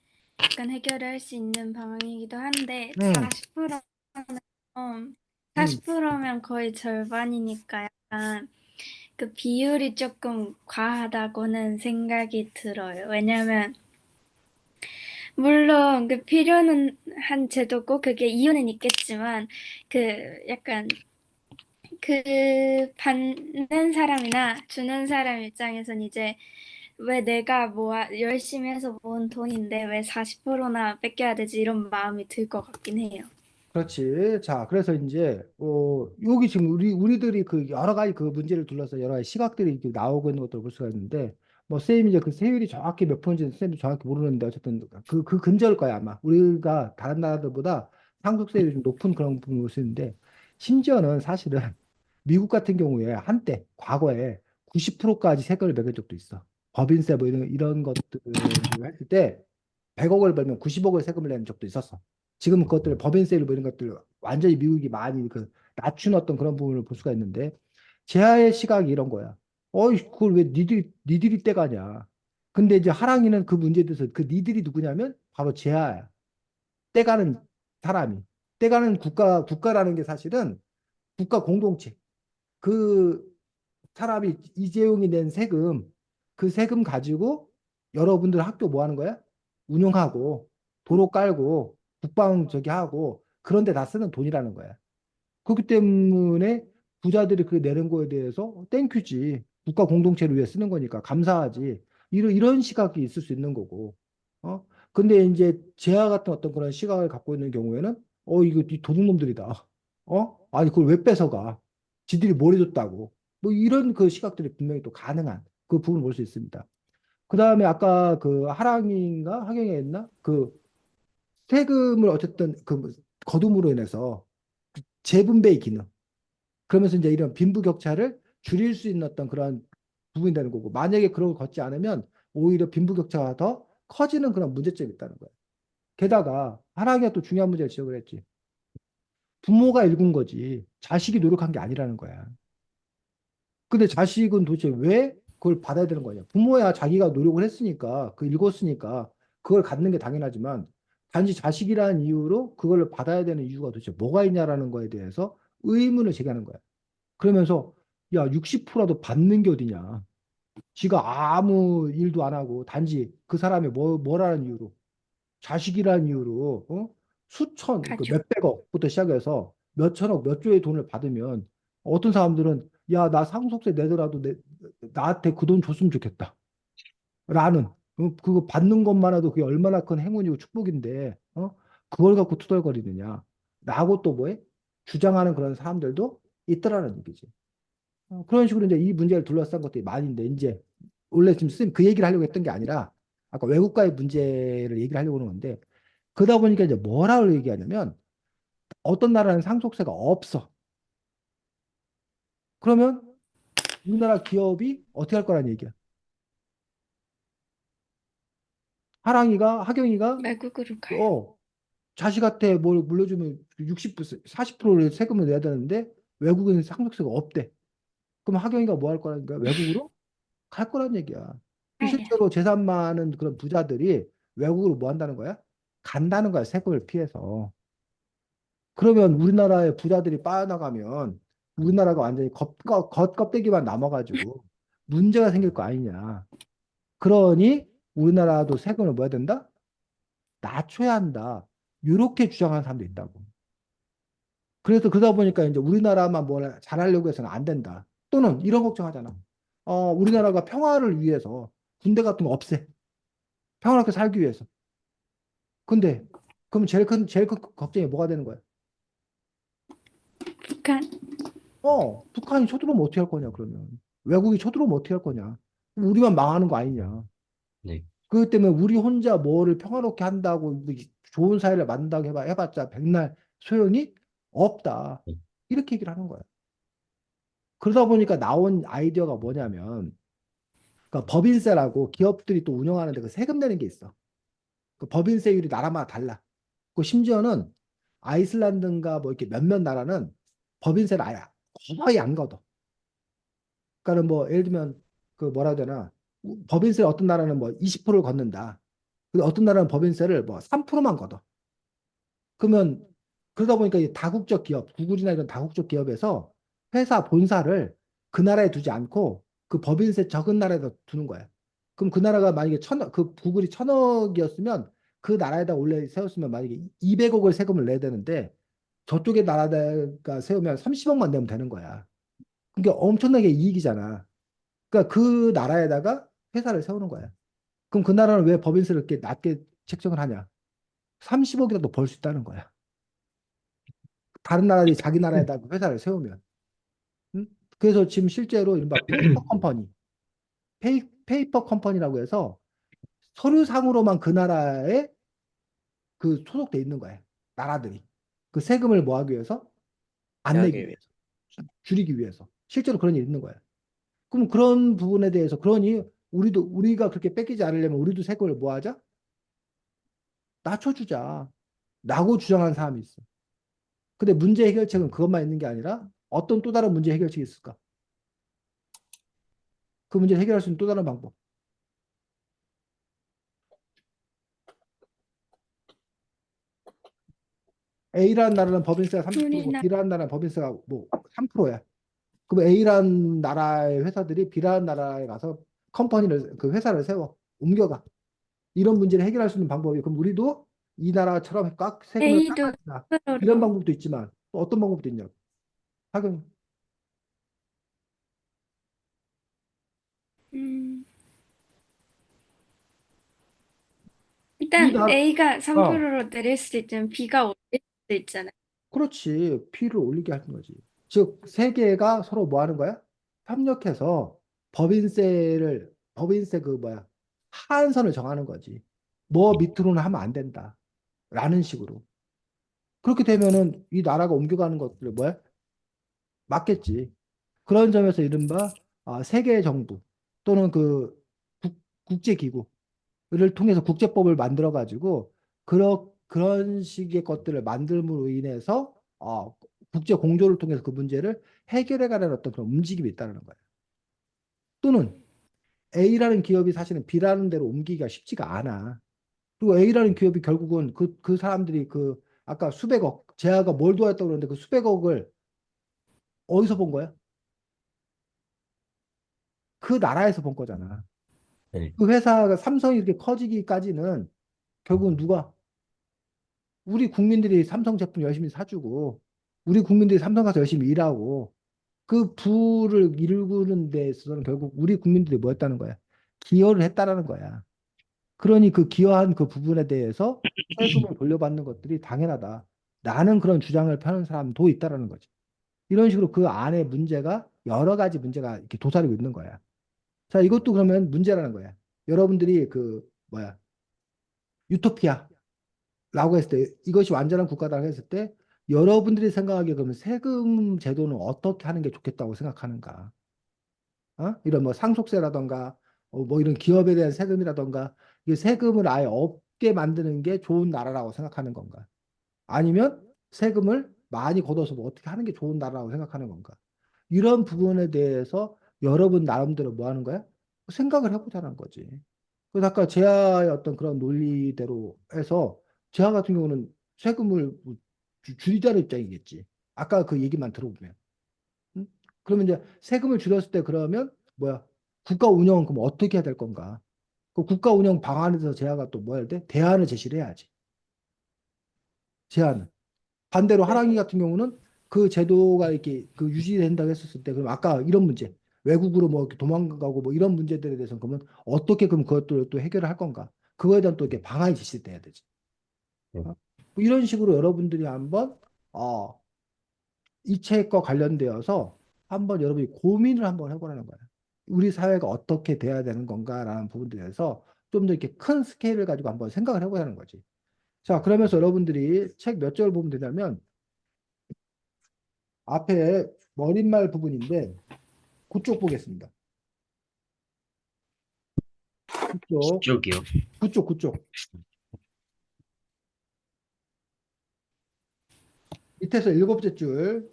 약간 해결을 할 수 있는 방안이기도 한데 음, 40%면 거의 절반이니까 약간 그 비율이 조금 과하다고는 생각이 들어요. 왜냐면 물론 그 필요는 한 제도고 그게 이유는 있겠지만 그 약간 그 받는 사람이나 주는 사람 입장에선 이제 왜 내가 열심히 해서 모은 돈인데 왜 40%나 뺏겨야 되지 이런 마음이 들 것 같긴 해요. 그렇지. 자, 그래서 이제, 여기 지금 우리들이 그 여러 가지 그 문제를 둘러서 여러 가지 시각들이 이렇게 나오고 있는 것도 볼 수가 있는데, 뭐, 쌤이 이제 그 세율이 정확히 몇 프로인지 쌤도 정확히 모르는데, 어쨌든 그 근저일 거야, 아마. 우리가 다른 나라들보다 상속세율이 좀 높은 그런 부분을 볼 수 있는데, 심지어는 사실은 미국 같은 경우에 한때, 과거에 90%까지 세금을 매긴 적도 있어. 법인세 뭐 이런 것들을 했을 때, 100억을 벌면 90억을 세금을 내는 적도 있었어. 지금 그것들 법인세를 뭐 이런 것들 완전히 미국이 많이 그 낮춘 어떤 그런 부분을 볼 수가 있는데 제아의 시각이 이런 거야. 그걸 왜 니들이 떼가냐. 근데 이제 하랑이는 그 문제에 대해서 그 니들이 누구냐면 바로 제아야. 떼가는 사람이. 떼가는 국가라는 게 사실은 국가 공동체. 그 사람이 이재용이 낸 세금, 그 세금 가지고 여러분들 학교 뭐 하는 거야? 운영하고, 도로 깔고, 국방 저기 하고, 그런데 다 쓰는 돈이라는 거야. 그렇기 때문에 부자들이 그 내는 거에 대해서 땡큐지. 국가 공동체를 위해 쓰는 거니까 감사하지. 이런 시각이 있을 수 있는 거고. 어? 근데 이제 제아 같은 어떤 그런 시각을 갖고 있는 경우에는 이거 이 도둑놈들이다. 아니 그걸 왜 뺏어가? 지들이 뭘 해줬다고. 뭐 이런 그 시각들이 분명히 또 가능한 그 부분을 볼 수 있습니다. 그 다음에 아까 그 하랑인가 하경이 했나? 그 세금을 어쨌든 그 거둠으로 인해서 재분배의 기능. 그러면서 이제 이런 빈부격차를 줄일 수 있는 어떤 그런 부분이 되는 거고 만약에 그런 걸 걷지 않으면 오히려 빈부격차가 더 커지는 그런 문제점이 있다는 거예요. 게다가 하나가 또 중요한 문제를 지적을 했지. 부모가 읽은 거지 자식이 노력한 게 아니라는 거야. 근데 자식은 도대체 왜 그걸 받아야 되는 거냐? 부모야 자기가 노력을 했으니까 그 읽었으니까 그걸 갖는 게 당연하지만 단지 자식이라는 이유로 그걸 받아야 되는 이유가 도대체 뭐가 있냐라는 거에 대해서 의문을 제기하는 거야. 그러면서 야 60%라도 받는 게 어디냐? 지가 아무 일도 안 하고 단지 그 사람이 뭐라는 이유로 자식이라는 이유로 수천 그 가족. 몇백억부터 시작해서 몇천억 몇 조의 돈을 받으면 어떤 사람들은 야 나 상속세 내더라도 나한테 그 돈 줬으면 좋겠다 라는 그거 받는 것만 해도 그게 얼마나 큰 행운이고 축복인데 그걸 갖고 투덜거리느냐 라고 또 뭐해 주장하는 그런 사람들도 있더라는 얘기지. 그런 식으로 이제 이 문제를 둘러싼 것들이 많은데 이제 원래 지금 선생님 그 얘기를 하려고 했던 게 아니라 아까 외국과의 문제를 얘기를 하려고 하는 건데 그러다 보니까 이제 뭐라고 얘기하냐면 어떤 나라는 상속세가 없어. 그러면 우리나라 기업이 어떻게 할 거란 얘기야. 하경이가 외국으로 가요. 자식한테 뭘 물려주면 60%, 40%를 세금을 내야 되는데 외국은 상속세가 없대. 그럼 하경이가 뭐 할 거라니까 외국으로 갈 거란 얘기야. 가요. 실제로 재산 많은 그런 부자들이 외국으로 뭐 한다는 거야? 간다는 거야, 세금을 피해서. 그러면 우리나라의 부자들이 빠져나가면 우리나라가 완전히 겉껍데기만 남아가지고 문제가 생길 거 아니냐. 그러니 우리나라도 세금을 뭐 해야 된다? 낮춰야 한다. 이렇게 주장하는 사람도 있다고. 그래서 그러다 보니까 이제 우리나라만 뭘 잘하려고 해서는 안 된다. 또는 이런 걱정하잖아. 우리나라가 평화를 위해서 군대 같은 거 없애. 평화롭게 살기 위해서. 근데 그럼 제일 큰 걱정이 뭐가 되는 거야? 북한. 북한이 쳐들어오면 어떻게 할 거냐, 그러면. 외국이 쳐들어오면 어떻게 할 거냐. 우리만 망하는 거 아니냐. 네. 그렇기 때문에 우리 혼자 뭐를 평화롭게 한다고 뭐 좋은 사회를 만든다고 해봤자 백날 소용이 없다. 네. 이렇게 얘기를 하는 거야. 그러다 보니까 나온 아이디어가 뭐냐면, 그러니까 법인세라고 기업들이 또 운영하는데 그 세금 내는 게 있어. 그 법인세율이 나라마다 달라. 그 심지어는 아이슬란드인가 뭐 이렇게 몇몇 나라는 법인세를 아예 거의 안 걷어. 그러니까 뭐 예를 들면 그 뭐라 해야 되나, 법인세를 어떤 나라는 뭐 20%를 걷는다. 근데 어떤 나라는 법인세를 뭐 3%만 걷어. 그러면 그러다 보니까 이 다국적 기업, 구글이나 이런 다국적 기업에서 회사 본사를 그 나라에 두지 않고 그 법인세 적은 나라에다 두는 거야. 그럼 그 나라가 만약에 그 구글이 1,000억이었으면 그 나라에다 원래 세웠으면 만약에 200억을 세금을 내야 되는데 저쪽에 나라가 세우면 30억만 내면 되는 거야. 그게 엄청나게 이익이잖아. 그러니까 그 나라에다가 회사를 세우는 거야. 그럼 그 나라는 왜 법인세를 이렇게 낮게 책정을 하냐? 30억이라도 벌 수 있다는 거야. 다른 나라들이 자기 나라에다 회사를 세우면. 응? 그래서 지금 실제로 이른바 페이퍼 컴퍼니라고 해서 서류상으로만 그 나라에 그 소속돼 있는 거예요. 나라들이. 그 세금을 뭐 하기 위해서? 안 내기 피하기 위해. 위해서. 줄이기 위해서. 실제로 그런 일이 있는 거예요. 그럼 그런 부분에 대해서 그러니 우리가 그렇게 뺏기지 않으려면 우리도 세금을 뭐 하자? 낮춰주자. 라고 주장하는 사람이 있어. 근데 문제 해결책은 그것만 있는 게 아니라 어떤 또 다른 문제 해결책이 있을까? 그 문제를 해결할 수 있는 또 다른 방법. A라는 나라는 법인세가 30%고 우리나라. B라는 나라는 법인세가 뭐 3%야. 그럼 A라는 나라의 회사들이 B라는 나라에 가서 그 회사를 세워 옮겨가. 이런 문제를 해결할 수 있는 방법이, 그럼 우리도 이 나라처럼 꽉 세금을 A도 깎아주자. 이런 10%로. 방법도 있지만 또 어떤 방법도 있냐고. 하긴 음, 이 일단 나라 A가 어 3%로 내릴 수도 있지만 B가 올릴 수도 있잖아요. 그렇지. P를 올리게 하는 거지. 즉 세계가 서로 뭐 하는 거야? 협력해서 법인세 그 뭐야 하한선을 정하는 거지. 뭐 밑으로는 하면 안 된다. 라는 식으로. 그렇게 되면은 이 나라가 옮겨가는 것들 뭐야? 맞겠지. 그런 점에서 이른바 세계 정부 또는 그 국제기구를 통해서 국제법을 만들어 가지고 그런 식의 것들을 만들므로 인해서 국제 공조를 통해서 그 문제를 해결해 가려는 어떤 그런 움직임이 있다는 거예요. 또는 A라는 기업이 사실은 B라는 데로 옮기기가 쉽지가 않아. 그리고 A라는 기업이 결국은 그 사람들이 그 아까 수백억, 재화가 뭘 도왔다고 그러는데 그 수백억을 어디서 본 거야? 그 나라에서 본 거잖아. 네. 그 회사가 삼성이 이렇게 커지기까지는 결국은 누가? 우리 국민들이 삼성 제품 열심히 사주고 우리 국민들이 삼성 가서 열심히 일하고 그 부를 이루는 데 있어서는 결국 우리 국민들이 뭐였다는 거야? 기여를 했다라는 거야. 그러니 그 기여한 그 부분에 대해서 세금을 돌려받는 것들이 당연하다. 라는 그런 주장을 펴는 사람도 있다라는 거지. 이런 식으로 그 안에 문제가 여러 가지 문제가 이렇게 도사리고 있는 거야. 자, 이것도 그러면 문제라는 거야. 여러분들이 그 뭐야 유토피아라고 했을 때 이것이 완전한 국가다라고 했을 때 여러분들이 생각하기에 그러면 세금 제도는 어떻게 하는 게 좋겠다고 생각하는가? 이런 뭐 상속세라던가 뭐 이런 기업에 대한 세금이라던가 이 세금을 아예 없게 만드는 게 좋은 나라라고 생각하는 건가? 아니면 세금을 많이 걷어서 뭐 어떻게 하는 게 좋은 나라라고 생각하는 건가? 이런 부분에 대해서 여러분 나름대로 뭐 하는 거야? 생각을 해보자는 거지. 그래서 아까 제아의 어떤 그런 논리대로 해서 제아 같은 경우는 세금을 뭐 줄이자는 입장이겠지. 아까 그 얘기만 들어보면. 응? 그러면 이제 세금을 줄였을 때 그러면 뭐야? 국가 운영은 그럼 어떻게 해야 될 건가? 그 국가 운영 방안에서 제아가 또 뭐 해야 돼? 대안을 제시를 해야지. 제안을. 반대로 네. 하랑이 같은 경우는 그 제도가 이렇게 그 유지된다고 했었을 때 그럼 아까 이런 문제 외국으로 뭐 이렇게 도망가고 뭐 이런 문제들에 대해서는 그러면 어떻게 그럼 그것들을 또 해결을 할 건가? 그거에 대한 또 이렇게 방안이 제시돼야 되지. 네. 뭐 이런 식으로 여러분들이 한번 이 책과 관련되어서 한번 여러분이 고민을 한번 해보라는 거예요. 우리 사회가 어떻게 돼야 되는 건가라는 부분들에 대해서 좀 더 이렇게 큰 스케일을 가지고 한번 생각을 해보자는 거지. 자, 그러면서 여러분들이 책 몇 절 보면 되냐면 앞에 머릿말 부분인데 그쪽 보겠습니다. 그쪽, 뒤쪽이요. 그쪽. 밑에서 일곱째 줄.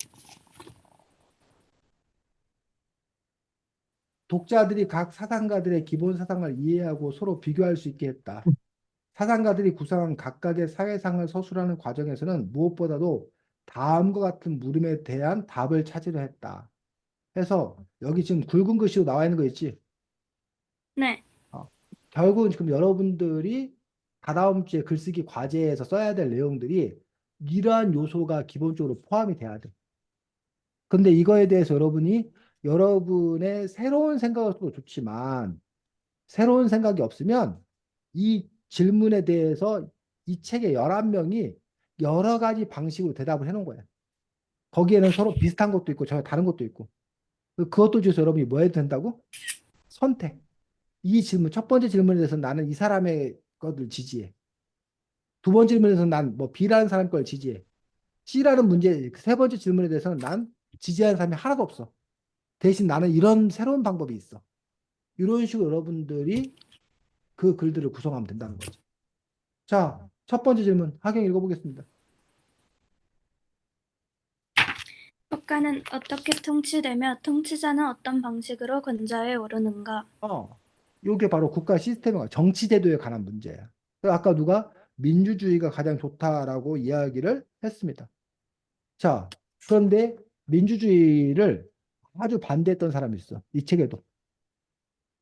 독자들이 각 사상가들의 기본 사상을 이해하고 서로 비교할 수 있게 했다. 사상가들이 구상한 각각의 사회상을 서술하는 과정에서는 무엇보다도 다음과 같은 물음에 대한 답을 찾으려 했다. 해서 여기 지금 굵은 글씨로 나와 있는 거 있지? 네. 어, 결국은 지금 여러분들이 다다음 주에 글쓰기 과제에서 써야 될 내용들이 이러한 요소가 기본적으로 포함이 돼야 돼. 근데 이거에 대해서 여러분이 여러분의 새로운 생각을 써도 좋지만 새로운 생각이 없으면 이 질문에 대해서 이 책의 11명이 여러 가지 방식으로 대답을 해놓은 거예요. 거기에는 서로 비슷한 것도 있고 전혀 다른 것도 있고 그것도 중에서 여러분이 뭐 해도 된다고? 선택. 이 질문, 첫 번째 질문에 대해서 나는 이 사람의 것을 지지해. 두 번째 질문에서 난 뭐 B라는 사람 걸 지지해. C라는 문제, 세 번째 질문에 대해서는 난 지지하는 사람이 하나도 없어. 대신 나는 이런 새로운 방법이 있어. 이런 식으로 여러분들이 그 글들을 구성하면 된다는 거죠. 자, 첫 번째 질문, 하경 읽어보겠습니다. 국가는 어떻게 통치되며 통치자는 어떤 방식으로 권좌에 오르는가? 이게 바로 국가 시스템과 정치 제도에 관한 문제야. 그래서 아까 누가 민주주의가 가장 좋다라고 이야기를 했습니다. 자, 그런데 민주주의를 아주 반대했던 사람이 있어. 이 책에도.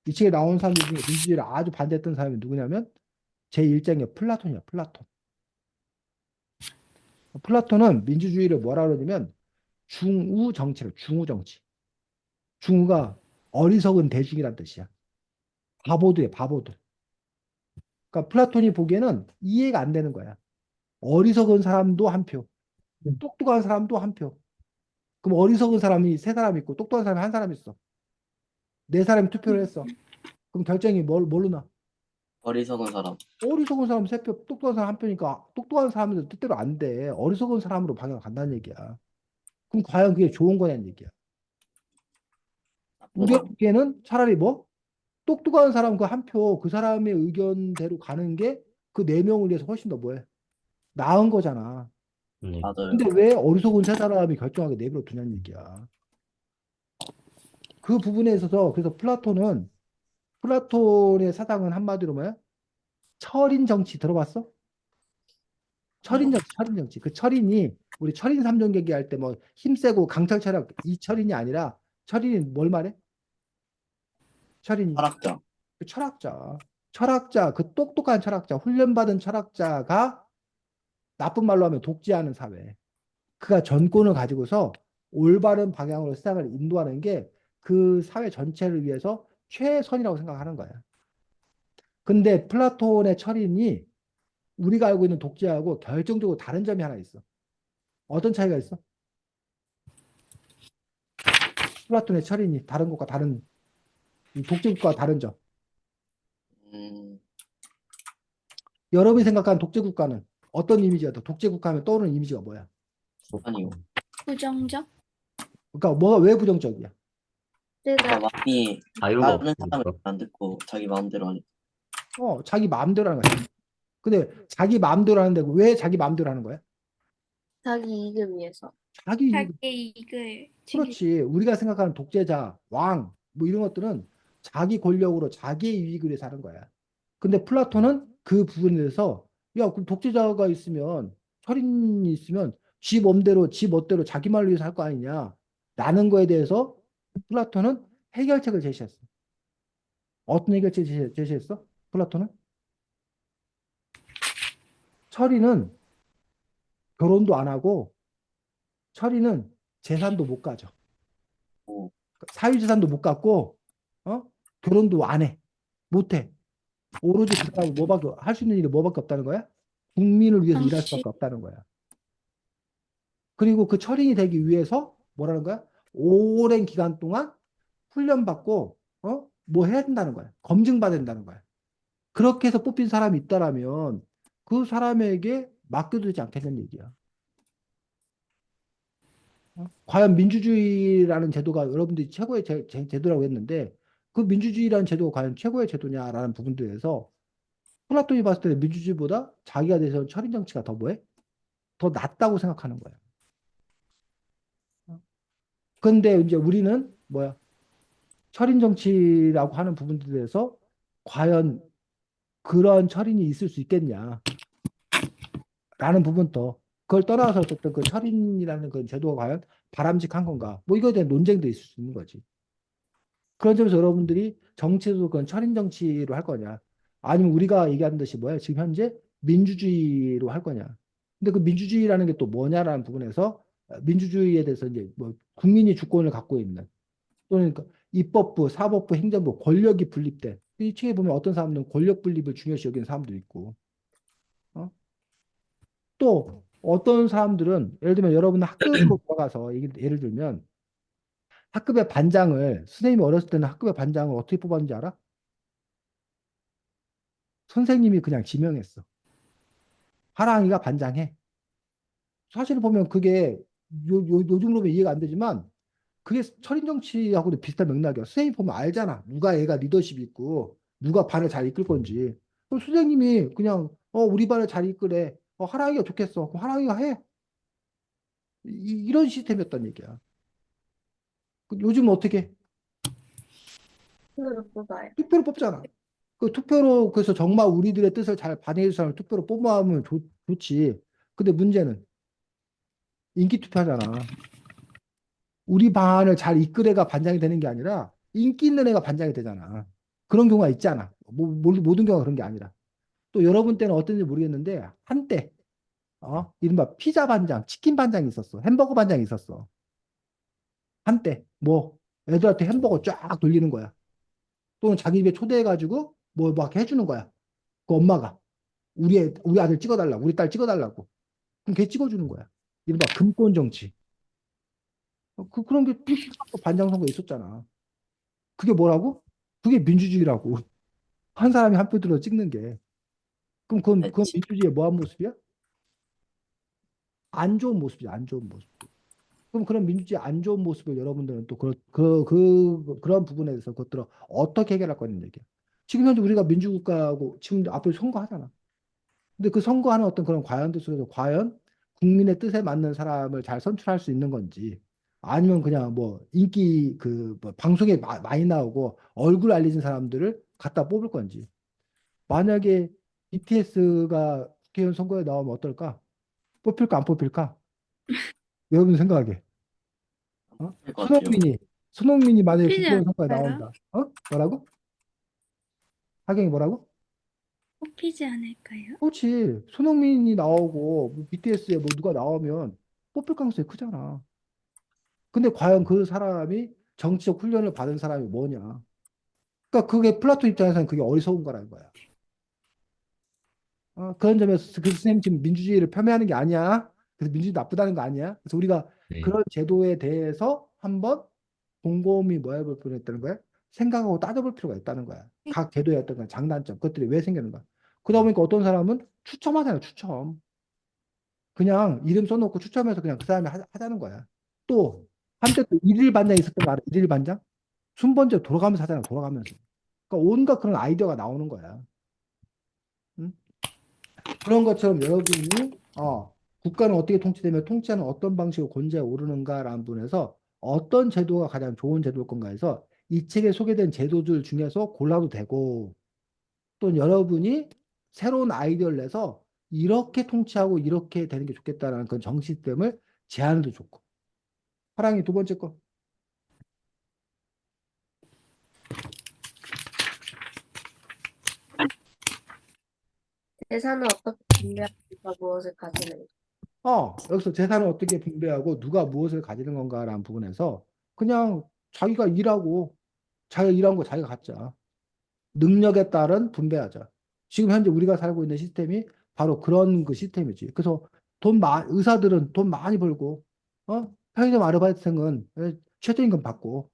이 책에 나온 사람들 중에 민주주의를 아주 반대했던 사람이 누구냐면 제1장의 플라톤이야, 플라톤. 플라톤은 민주주의를 뭐라 그러냐면 중우 정치를, 중우 정치. 중우가 어리석은 대중이란 뜻이야. 바보들이야, 바보들. 그러니까 플라톤이 보기에는 이해가 안 되는 거야. 어리석은 사람도 한 표, 똑똑한 사람도 한 표. 그럼 어리석은 사람이 세 사람 있고 똑똑한 사람이 한 사람 있어. 네 사람이 투표를 했어. 그럼 결정이 뭘로 나? 어리석은 사람. 어리석은 사람 세 표, 똑똑한 사람 한 표니까 똑똑한 사람은 뜻대로 안 돼. 어리석은 사람으로 방향 간다는 얘기야. 그럼 과연 그게 좋은 거냐는 얘기야. 나쁜 우리가 사람. 보기에는 차라리 뭐 똑똑한 사람 그 한 표, 그 사람의 의견대로 가는 게 그 네 명을 위해서 훨씬 더 뭐해? 나은 거잖아. 네. 맞아요. 근데 왜 어리석은 세 사람이 결정하게 내버려 두냐는 얘기야. 그 부분에 있어서 그래서 플라톤의 사상은 한마디로 뭐야? 철인 정치 들어봤어? 철인 정치, 철인 정치. 그 철인이 우리 철인 삼종 얘기할 때 뭐 힘세고 강철 철학 이 철인이 아니라 철인이 뭘 말해? 철인이 철학자. 그 철학자. 철학자, 그 똑똑한 철학자, 훈련받은 철학자가 나쁜 말로 하면 독재하는 사회. 그가 전권을 가지고서 올바른 방향으로 세상을 인도하는 게 그 사회 전체를 위해서 최선이라고 생각하는 거야. 근데 플라톤의 철인이 우리가 알고 있는 독재하고 결정적으로 다른 점이 하나 있어. 어떤 차이가 있어? 플라톤의 철인이 다른 것과 다른 독재국가와 다른 점. 음, 여러분이 생각하는 독재국가는 어떤 이미지가 더 독재국가 하면 떠오르는 이미지가 뭐야? 아니요. 부정적? 그러니까 뭐가 왜 부정적이야? 그러니까 제가 많이 자유가 다른 사람을 없으니까. 안 듣고 자기 마음대로 하니까. 자기 마음대로 하는 거야. 근데 자기 마음대로 하는데 왜 자기 마음대로 하는 거야? 자기 이익을 위해서. 자기 이익. 자기의 이익을 챙길 그렇지. 우리가 생각하는 독재자, 왕, 뭐 이런 것들은 자기 권력으로 자기의 이익을 위해서 하는 거야. 근데 플라톤은 그 부분에 대해서 야, 그럼 독재자가 있으면 철인이 있으면 지 멋대로 지 멋대로 자기 말로 위해서 할 거 아니냐 라는 거에 대해서 플라톤은 해결책을 제시했어. 어떤 해결책 제시했어? 플라톤은 철이는 결혼도 안 하고 철이는 재산도 못 가져. 어, 사유재산도 못 갖고 어? 결혼도 안 해. 못 해. 오로지 그 사람은 뭐밖에 할 수 있는 일이 뭐밖에 없다는 거야? 국민을 위해서 일할 정치. 수밖에 없다는 거야. 그리고 그 철인이 되기 위해서 뭐라는 거야? 오랜 기간 동안 훈련받고 뭐 해야 된다는 거야. 검증받아야 된다는 거야. 그렇게 해서 뽑힌 사람이 있다라면 그 사람에게 맡겨두지 않겠다는 얘기야. 과연 민주주의라는 제도가 여러분들이 최고의 제도라고 했는데 그 민주주의라는 제도가 과연 최고의 제도냐라는 부분들에서 플라톤이 봤을 때 민주주의보다 자기가 대해서 철인 정치가 더 뭐해? 더 낫다고 생각하는 거야. 그런데 이제 우리는 뭐야? 철인 정치라고 하는 부분들에 대해서 과연 그런 철인이 있을 수 있겠냐라는 부분도 그걸 떠나서 어쨌든 그 철인이라는 그 제도가 과연 바람직한 건가? 뭐 이거에 대한 논쟁도 있을 수 있는 거지. 그런 점에서 여러분들이 정치도 그건 철인 정치로 할 거냐? 아니면 우리가 얘기하는 듯이 뭐야? 지금 현재 민주주의로 할 거냐? 근데 그 민주주의라는 게 또 뭐냐라는 부분에서 민주주의에 대해서 이제 뭐 국민이 주권을 갖고 있는 또는 그 입법부, 사법부, 행정부 권력이 분립된 이 층에 보면 어떤 사람들은 권력 분립을 중요시 여기는 사람도 있고 어? 또 어떤 사람들은 예를 들면 여러분 학급으로 돌아가서 예를 들면 학급의 반장을 선생님이 어렸을 때는 학급의 반장을 어떻게 뽑았는지 알아? 선생님이 그냥 지명했어. 하랑이가 반장해. 사실 보면 그게 요즘으로 보면 이해가 안 되지만 그게 철인 정치하고도 비슷한 맥락이야. 선생님 보면 알잖아. 누가 얘가 리더십 있고 누가 반을 잘 이끌 건지. 그럼 선생님이 그냥 우리 반을 잘 이끌래. 하랑이가 좋겠어. 그럼 하랑이가 해. 이런 시스템이었단 얘기야. 요즘은 어떻게? 친구를 뽑아요. 투표로 뽑잖아. 그 투표로 그래서 정말 우리들의 뜻을 잘 반영해 줄 사람을 투표로 뽑아하면 좋지. 근데 문제는 인기 투표하잖아. 우리 반을 잘 이끌 애가 반장이 되는 게 아니라 인기 있는 애가 반장이 되잖아. 그런 경우가 있잖아. 모든 경우가 그런 게 아니라. 또 여러분 때는 어떤지 모르겠는데 한때 이른바 피자 반장, 치킨 반장이 있었어. 햄버거 반장이 있었어. 한때 뭐 애들한테 햄버거 쫙 돌리는 거야. 또는 자기 집에 초대해가지고 뭐 막 해주는 거야. 그 엄마가 우리 아들 찍어달라고, 우리 딸 찍어달라고. 그럼 걔 찍어주는 거야. 이른바 금권 정치. 그런 게 반장 선거 있었잖아. 그게 뭐라고? 그게 민주주의라고. 한 사람이 한 표 들어 찍는 게. 그럼 그건 그치. 민주주의의 뭐한 모습이야? 안 좋은 모습이야, 안 좋은 모습. 그럼 그런 민주주의 안 좋은 모습을 여러분들은 또 그런 부분에 대해서 그것들을 어떻게 해결할 거냐는 얘기야. 지금 현재 우리가 민주국가하고 지금 앞으로 선거하잖아. 근데 그 선거하는 어떤 그런 과연들 속에서 과연 국민의 뜻에 맞는 사람을 잘 선출할 수 있는 건지 아니면 그냥 뭐 인기 그뭐 방송에 많이 나오고 얼굴 알려진 사람들을 갖다 뽑을 건지 만약에 BTS가 국회의원 선거에 나오면 어떨까? 뽑힐까 안 뽑힐까? 여러분 생각하게. 할 것 같아요. 손흥민이 만약에 뽑히지 국회의원 선거에 않을까요? 나온다. 뭐라고? 하경이 뭐라고? 뽑히지 않을까요? 그렇지. 손흥민이 나오고 뭐 BTS에 뭐 누가 나오면 뽑힐 가능성이 크잖아. 근데 과연 그 사람이 정치적 훈련을 받은 사람이 뭐냐? 그러니까 그게 플라톤 입장에서는 그게 어리석은 거라는 거야. 그런 점에서 그 선생님 지금 민주주의를 폄훼하는 게 아니야. 그래서 민주주의 나쁘다는 거 아니야. 그래서 우리가 네. 그런 제도에 대해서 한번 곰곰이 뭐 해볼 필요가 있다는 거야. 생각하고 따져볼 필요가 있다는 거야. 각 제도의 어떤 그런 장단점, 그것들이 왜 생기는가. 그러다 보니까 어떤 사람은 추첨하잖아요, 추첨. 그냥 이름 써놓고 추첨해서 그냥 그 사람이 하자는 거야. 또 한때 또 일일 반장이 있었던 거 알아? 일일 반장? 순번제 돌아가면서 하잖아, 돌아가면서. 그러니까 온갖 그런 아이디어가 나오는 거야. 응? 그런 것처럼 여러분이 국가는 어떻게 통치되며 통치하는 어떤 방식으로 권좌에 오르는가라는 분에서 어떤 제도가 가장 좋은 제도일 건가 해서 이 책에 소개된 제도들 중에서 골라도 되고 또 여러분이 새로운 아이디어를 내서 이렇게 통치하고 이렇게 되는 게 좋겠다라는 그런 정치 시스템을 제안도 좋고. 하랑이 두 번째 거. 재산을 어떻게 분배하고 무엇을 가지는 여기서 재산을 어떻게 분배하고 누가 무엇을 가지는 건가라는 부분에서 그냥 자기가 일하고 자기가 일한 거 자기가 갖자. 능력에 따른 분배하자. 지금 현재 우리가 살고 있는 시스템이 바로 그런 그 시스템이지. 그래서 의사들은 돈 많이 벌고, 편의점 아르바이트생은 최저임금 받고,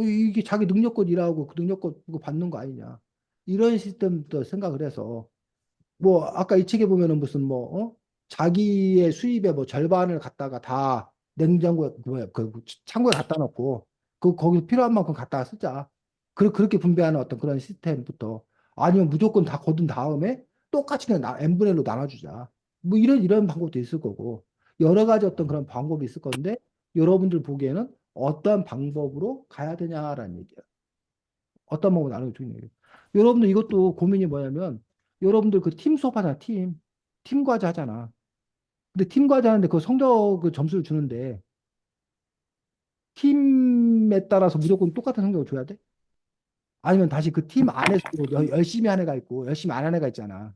이게 자기 능력껏 일하고 그 능력껏 그거 받는 거 아니냐. 이런 시스템도 생각을 해서 뭐 아까 이 책에 보면은 무슨 뭐 자기의 수입의 뭐 절반을 갖다가 다 냉장고에 뭐야 그 창고에 갖다 놓고 그 거기 필요한 만큼 갖다가 쓰자. 그렇게 분배하는 어떤 그런 시스템부터 아니면 무조건 다 거둔 다음에 똑같이 그냥 n분의 1로 나눠주자. 뭐 이런 방법도 있을 거고 여러 가지 어떤 그런 방법이 있을 건데 여러분들 보기에는 어떤 방법으로 가야 되냐라는 얘기야. 어떤 방법으로 나누는 게 좋냐. 여러분들 이것도 고민이 뭐냐면 여러분들 그 팀 수업 하잖아, 팀 과제 하잖아. 근데 팀 과제 하는데 그 성적 그 점수를 주는데 팀에 따라서 무조건 똑같은 성적을 줘야 돼? 아니면 다시 그 팀 안에서 열심히 한 애가 있고 열심히 안 한 애가 있잖아.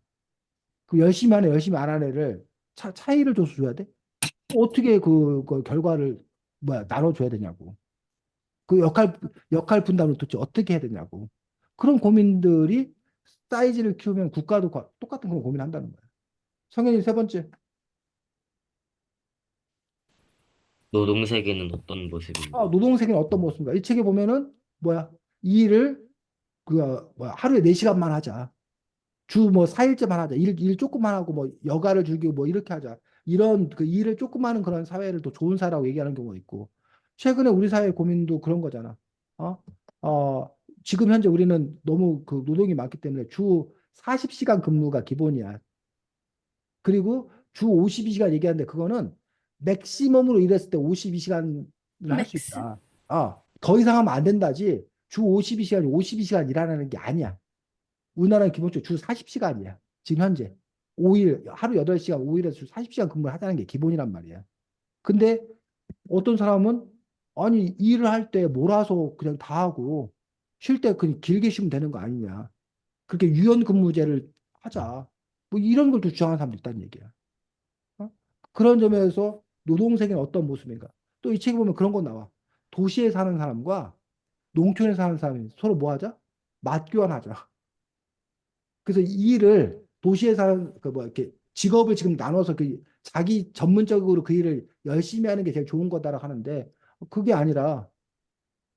그 열심히 한 애, 열심히 안 한 애를 차이를 줘서 줘야 돼? 어떻게 그 결과를 나눠줘야 되냐고. 그 역할 분담을 도대체 어떻게 해야 되냐고. 그런 고민들이 사이즈를 키우면 국가도 똑같은 그런 고민한다는 거야. 성현이 세 번째. 노동 세계는 어떤 모습인가? 노동세계는 어떤 모습인가? 이 책에 보면은 이 일을 하루에 4시간만 하자. 주 뭐 4일째만 하자. 일 조금만 하고 뭐 여가를 즐기고 뭐 이렇게 하자. 이런 그 일을 조금 하는 그런 사회를 더 좋은 사회라고 얘기하는 경우가 있고. 최근에 우리 사회 고민도 그런 거잖아. 어? 지금 현재 우리는 너무 그 노동이 많기 때문에 주 40시간 근무가 기본이야. 그리고 주 52시간 얘기하는데 그거는 맥시멈으로 일했을 때 52시간을 할 수 맥스. 있다. 더 이상 하면 안 된다지. 주 52시간이 52시간 일하는 게 아니야. 우리나라는 기본적으로 주 40시간이야. 지금 현재. 5일, 하루 8시간, 5일에서 주 40시간 근무를 하자는 게 기본이란 말이야. 근데 어떤 사람은 아니, 일을 할 때 몰아서 그냥 다 하고 쉴 때 그냥 길게 쉬면 되는 거 아니냐. 그렇게 유연근무제를 하자. 뭐 이런 걸 또 주장하는 사람도 있다는 얘기야. 어? 그런 점에서 노동세계는 어떤 모습인가? 또 이 책에 보면 그런 거 나와. 도시에 사는 사람과 농촌에 사는 사람이 서로 뭐 하자? 맞교환하자. 그래서 이 일을 도시에 사는 이렇게 직업을 지금 나눠서 그 자기 전문적으로 그 일을 열심히 하는 게 제일 좋은 거다라고 하는데 그게 아니라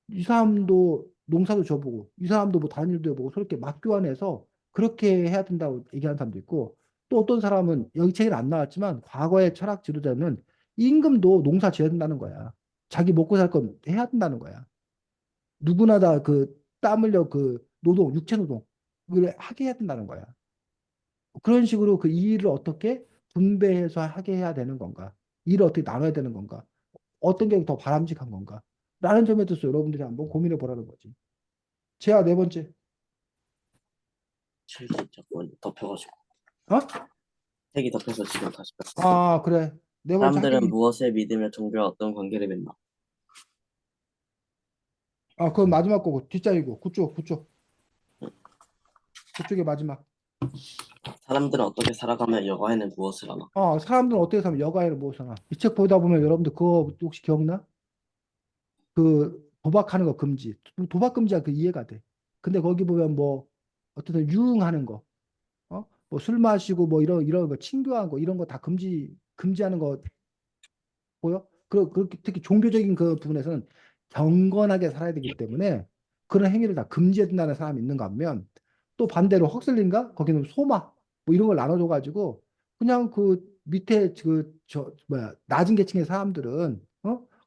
이 사람도 농사도 져보고 이 사람도 뭐 다른 일도 해보고 서로 이렇게 맞교환해서 그렇게 해야 된다고 얘기하는 사람도 있고 또 어떤 사람은 여기 책에 안 나왔지만 과거의 철학 지도자는 임금도 농사 지어야 된다는 거야. 자기 먹고 살 건 해야 된다는 거야. 누구나 다 그 땀 흘려 그 노동, 육체 노동을 하게 해야 된다는 거야. 그런 식으로 그 일을 어떻게 분배해서 하게 해야 되는 건가? 일을 어떻게 나눠야 되는 건가? 어떤 게 더 바람직한 건가? 라는 점에 대해서 여러분들이 한번 고민해 보라는 거지. 제가 네 번째. 책이 자꾸 덮여가지고 어? 책이 덮여서 지금 다시 그래. 네 번째 사람들은 하경이. 무엇을 믿으며 종교와 어떤 관계를 맺나? 그건 마지막 거고 뒷자리고 그쪽 그쪽의 마지막. 사람들은 어떻게 살아가며 여가에는 무엇을 하나? 사람들은 어떻게 살면 여가에는 못 사나? 이 책 보다 보면 여러분들 그거 혹시 기억나? 그 도박하는 거 금지. 도박 금지가 그 이해가 돼. 근데 거기 보면 뭐 어쨌든 유흥하는 거, 뭐 술 마시고 뭐 이런 거 친교하는 거 이런 거 다 금지하는 거 보여? 그렇게 특히 종교적인 그 부분에서는 경건하게 살아야 되기 때문에 그런 행위를 다 금지해야 된다는 사람이 있는가 하면 또 반대로 헉슬린가 거기는 소마 뭐 이런 걸 나눠줘가지고 그냥 그 밑에 낮은 계층의 사람들은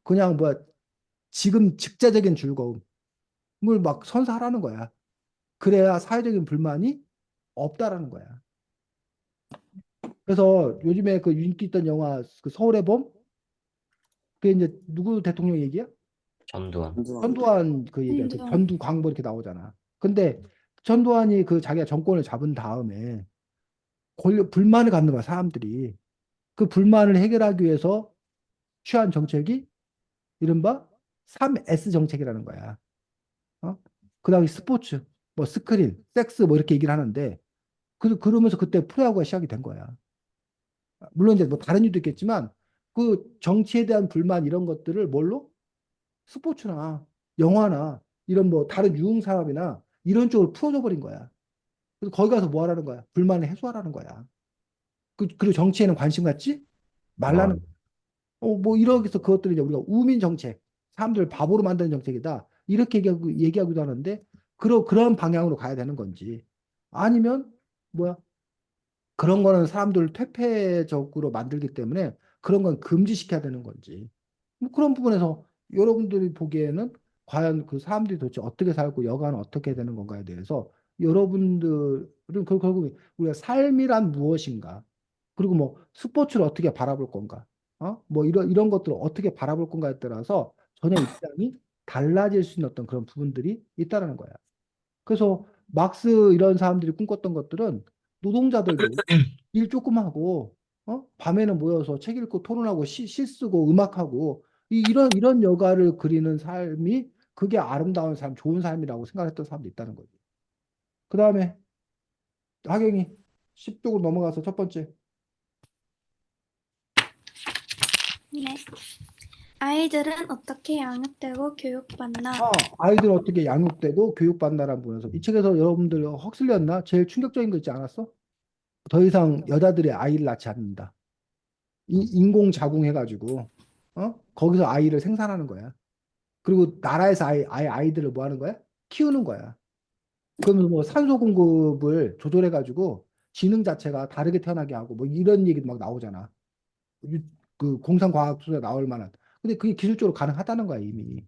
그냥 지금 직자적인 즐거움을 막 선사하라는 거야. 그래야 사회적인 불만이 없다라는 거야. 그래서 요즘에 그 인기 있던 영화 그 서울의 봄 그게 이제 누구 대통령 얘기야? 전두환. 전두환 그 얘기야. 그 인정. 전두 광고 이렇게 나오잖아. 근데 전두환이 그 자기가 정권을 잡은 다음에 불만을 갖는 거야, 사람들이. 그 불만을 해결하기 위해서 취한 정책이 이른바 3S 정책이라는 거야. 어? 그다음에 스포츠, 뭐 스크린, 섹스 뭐 이렇게 얘기를 하는데 그러면서 그때 프로야구가 시작이 된 거야. 물론 이제 뭐 다른 이유도 있겠지만 그 정치에 대한 불만 이런 것들을 뭘로? 스포츠나 영화나 이런 뭐 다른 유흥 산업이나 이런 쪽으로 풀어줘 버린 거야. 그래서 거기 가서 뭐 하라는 거야? 불만을 해소하라는 거야. 그리고 정치에는 관심 갖지 아, 말라는 뭐 이러기서 그것들이 이제 우리가 우민 정책, 사람들을 바보로 만드는 정책이다. 이렇게 얘기하기도 하는데 그런 방향으로 가야 되는 건지 아니면 뭐야? 그런 거는 사람들을 퇴폐적으로 만들기 때문에 그런 건 금지시켜야 되는 건지. 뭐 그런 부분에서 여러분들이 보기에는 과연 그 사람들이 도대체 어떻게 살고 여가는 어떻게 되는 건가에 대해서 여러분들은 결국 우리가 삶이란 무엇인가? 그리고 뭐 스포츠를 어떻게 바라볼 건가? 뭐 이런 것들을 어떻게 바라볼 건가에 따라서 전혀 입장이 달라질 수 있는 어떤 그런 부분들이 있다는 거야. 그래서 막스 이런 사람들이 꿈꿨던 것들은 노동자들도 일 조금 하고 밤에는 모여서 책 읽고 토론하고 시 쓰고 음악하고 이런 여가를 그리는 삶이 그게 아름다운 삶, 좋은 삶이라고 생각했던 사람도 있다는 거지. 그 다음에 하경이 10쪽으로 넘어가서 첫 번째. 네. 아이들은 어떻게 양육되고 교육받나? 아이들 어떻게 양육되고 교육받나라는 부분에서 이 책에서 여러분들 헉슬렸나? 제일 충격적인 거 있지 않았어? 더 이상 여자들이 아이를 낳지 않는다. 인공자궁 해가지고 거기서 아이를 생산하는 거야. 그리고 나라에서 아예 아이들을 뭐 하는 거야? 키우는 거야. 그러면 뭐 산소 공급을 조절해가지고 지능 자체가 다르게 태어나게 하고 뭐 이런 얘기도 막 나오잖아. 유- 그 공상과학소에 나올 만한. 근데 그게 기술적으로 가능하다는 거야 이미.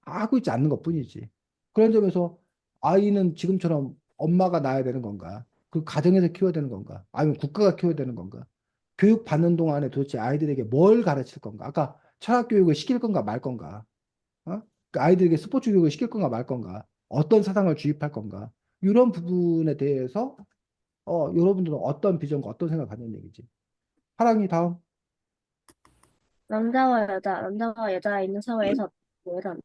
하고 있지 않는 것뿐이지. 그런 점에서 아이는 지금처럼 엄마가 낳아야 되는 건가? 그 가정에서 키워야 되는 건가? 아니면 국가가 키워야 되는 건가? 교육 받는 동안에 도대체 아이들에게 뭘 가르칠 건가? 아까 철학 교육을 시킬 건가 말 건가? 그 아이들에게 스포츠 교육을 시킬 건가 말 건가? 어떤 사상을 주입할 건가? 이런 부분에 대해서 여러분들은 어떤 비전과 어떤 생각을 갖는 얘기지? 하랑이 다음. 남자와 여자가 있는 사회에서 뭐라는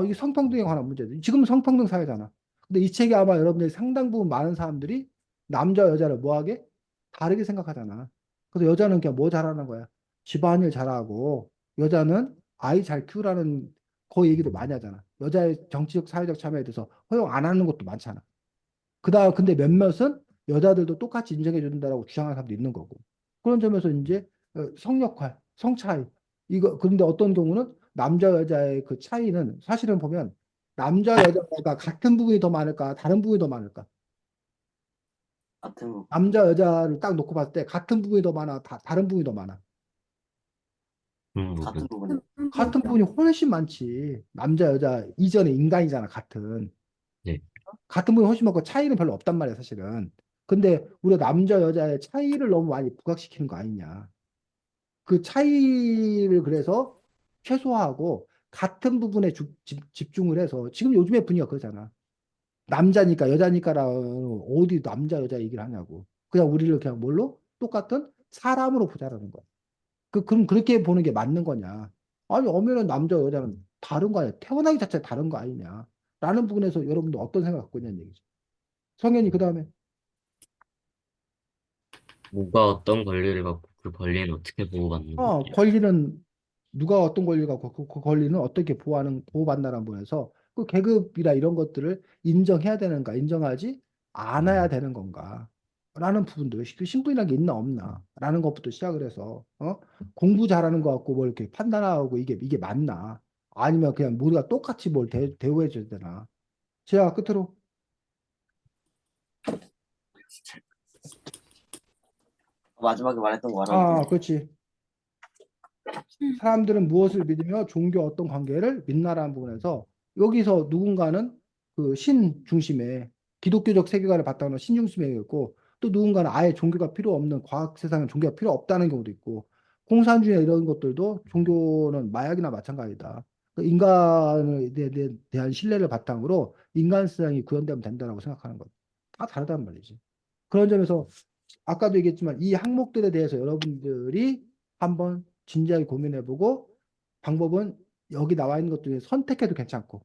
이게 성평등에 관한 문제지. 지금은 성평등 사회잖아. 근데 이 책이 아마 여러분들이 상당 부분 많은 사람들이 남자 여자를 뭐하게 다르게 생각하잖아. 그래서 여자는 그냥 뭐 잘하는 거야? 집안일 잘하고 여자는 아이 잘 키우라는 그 얘기도 많이 하잖아. 여자의 정치적 사회적 참여에 대해서 허용 안 하는 것도 많잖아. 그다음 근데 몇몇은 여자들도 똑같이 인정해 준다라고 주장하는 사람도 있는 거고. 그런 점에서 이제 성 역할, 성 차이. 이거 그런데 어떤 경우는 남자 여자의 그 차이는 사실은 보면 남자 여자가 같은 부분이 더 많을까, 다른 부분이 더 많을까? 같은 거. 남자 여자를 딱 놓고 봤을 때 같은 부분이 더 많아, 다른 부분이 더 많아. 같은 부분. 부분이. 같은 부분이 훨씬 많지. 남자 여자 이전의 인간이잖아, 같은. 네. 같은 부분이 훨씬 많고 차이는 별로 없단 말이야, 사실은. 근데 우리가 남자 여자의 차이를 너무 많이 부각시키는 거 아니냐. 그 차이를 그래서 최소화하고 같은 부분에 집중을 해서 지금 요즘의 분위기가 그러잖아. 남자니까 여자니까라는 어디 남자 여자 얘기를 하냐고. 그냥 우리를 그냥 뭘로? 똑같은 사람으로 보자라는 거야. 그럼 그렇게 보는 게 맞는 거냐? 아니, 엄연한 남자 여자는 다른 거 아니야. 태어나기 자체가 다른 거 아니냐? 라는 부분에서 여러분들 어떤 생각 갖고 있냐는 얘기죠. 성현이 그다음에 누가 어떤 권리를 갖고 그 권리는 어떻게 보호받는 거지? 권리는 누가 어떤 권리를 갖고 그 권리는 어떻게 보호받나라는 부분에서 그 계급이나 이런 것들을 인정해야 되는가, 인정하지 않아야 되는 건가? 라는 부분들, 그 신분이라는 게 있나 없나? 라는 것부터 시작을 해서, 공부 잘하는 거 갖고 뭐 이렇게 판단하고 이게 맞나? 아니면 그냥 모두가 똑같이 뭘 대우해 줘야 되나? 자, 끝으로. 마지막에 말했던 거 말하면 돼. 그렇지. 사람들은 무엇을 믿으며 종교 어떤 관계를 믿나라는 부분에서 여기서 누군가는 그 신 중심의 기독교적 세계관을 바탕으로 신 중심에 있고 또 누군가는 아예 종교가 필요 없는 과학 세상에 종교가 필요 없다는 경우도 있고 공산주의 이런 것들도 종교는 마약이나 마찬가지다. 그 인간에 대한 신뢰를 바탕으로 인간 세상이 구현되면 된다라고 생각하는 것. 다 다르단 말이지. 그런 점에서 아까도 얘기했지만 이 항목들에 대해서 여러분들이 한번 진지하게 고민해보고 방법은 여기 나와 있는 것 중에 선택해도 괜찮고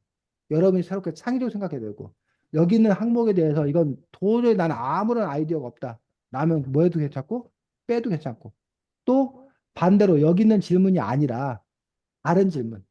여러분이 새롭게 창의적으로 생각해야 되고 여기 있는 항목에 대해서 이건 도저히 나는 아무런 아이디어가 없다. 라면 뭐 해도 괜찮고 빼도 괜찮고 또 반대로 여기 있는 질문이 아니라 다른 질문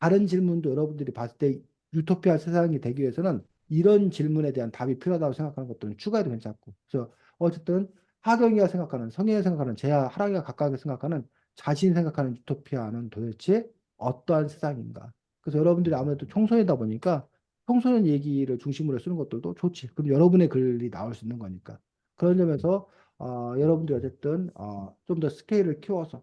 다른 질문도 여러분들이 봤을 때 유토피아 세상이 되기 위해서는 이런 질문에 대한 답이 필요하다고 생각하는 것들은 추가해도 괜찮고. 그래서 어쨌든 하경이가 생각하는, 성현이가 생각하는, 제야, 하랑이가 각각 생각하는 자신이 생각하는 유토피아는 도대체 어떠한 세상인가. 그래서 여러분들이 아무래도 청소년이다 보니까 청소년 얘기를 중심으로 쓰는 것들도 좋지. 그럼 여러분의 글이 나올 수 있는 거니까. 그런 점에서 여러분들이 어쨌든 좀 더 스케일을 키워서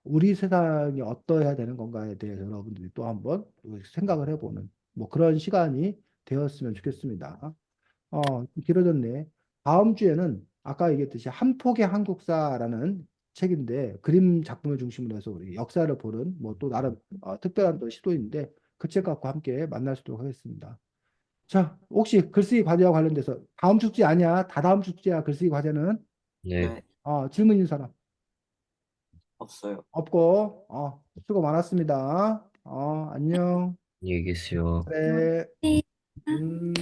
우리 세상이 어떠해야 되는 건가에 대해서 여러분들이 또 한번 생각을 해보는 뭐 그런 시간이 되었으면 좋겠습니다. 좀 길어졌네. 다음 주에는 아까 얘기했듯이 한 폭의 한국사라는 책인데 그림 작품을 중심으로 해서 우리 역사를 보는 뭐 또 나름 특별한 또 시도인데 그 책 갖고 함께 만날 수 있도록 하겠습니다. 자, 혹시 글쓰기 과제와 관련돼서 다음 주 숙제 아니야? 다 다음 주 숙제야. 글쓰기 과제는 네, 네, 질문 있는 사람 없어요. 없고 수고 많았습니다. 안녕. 안녕히 계세요. 그래. 네. 음.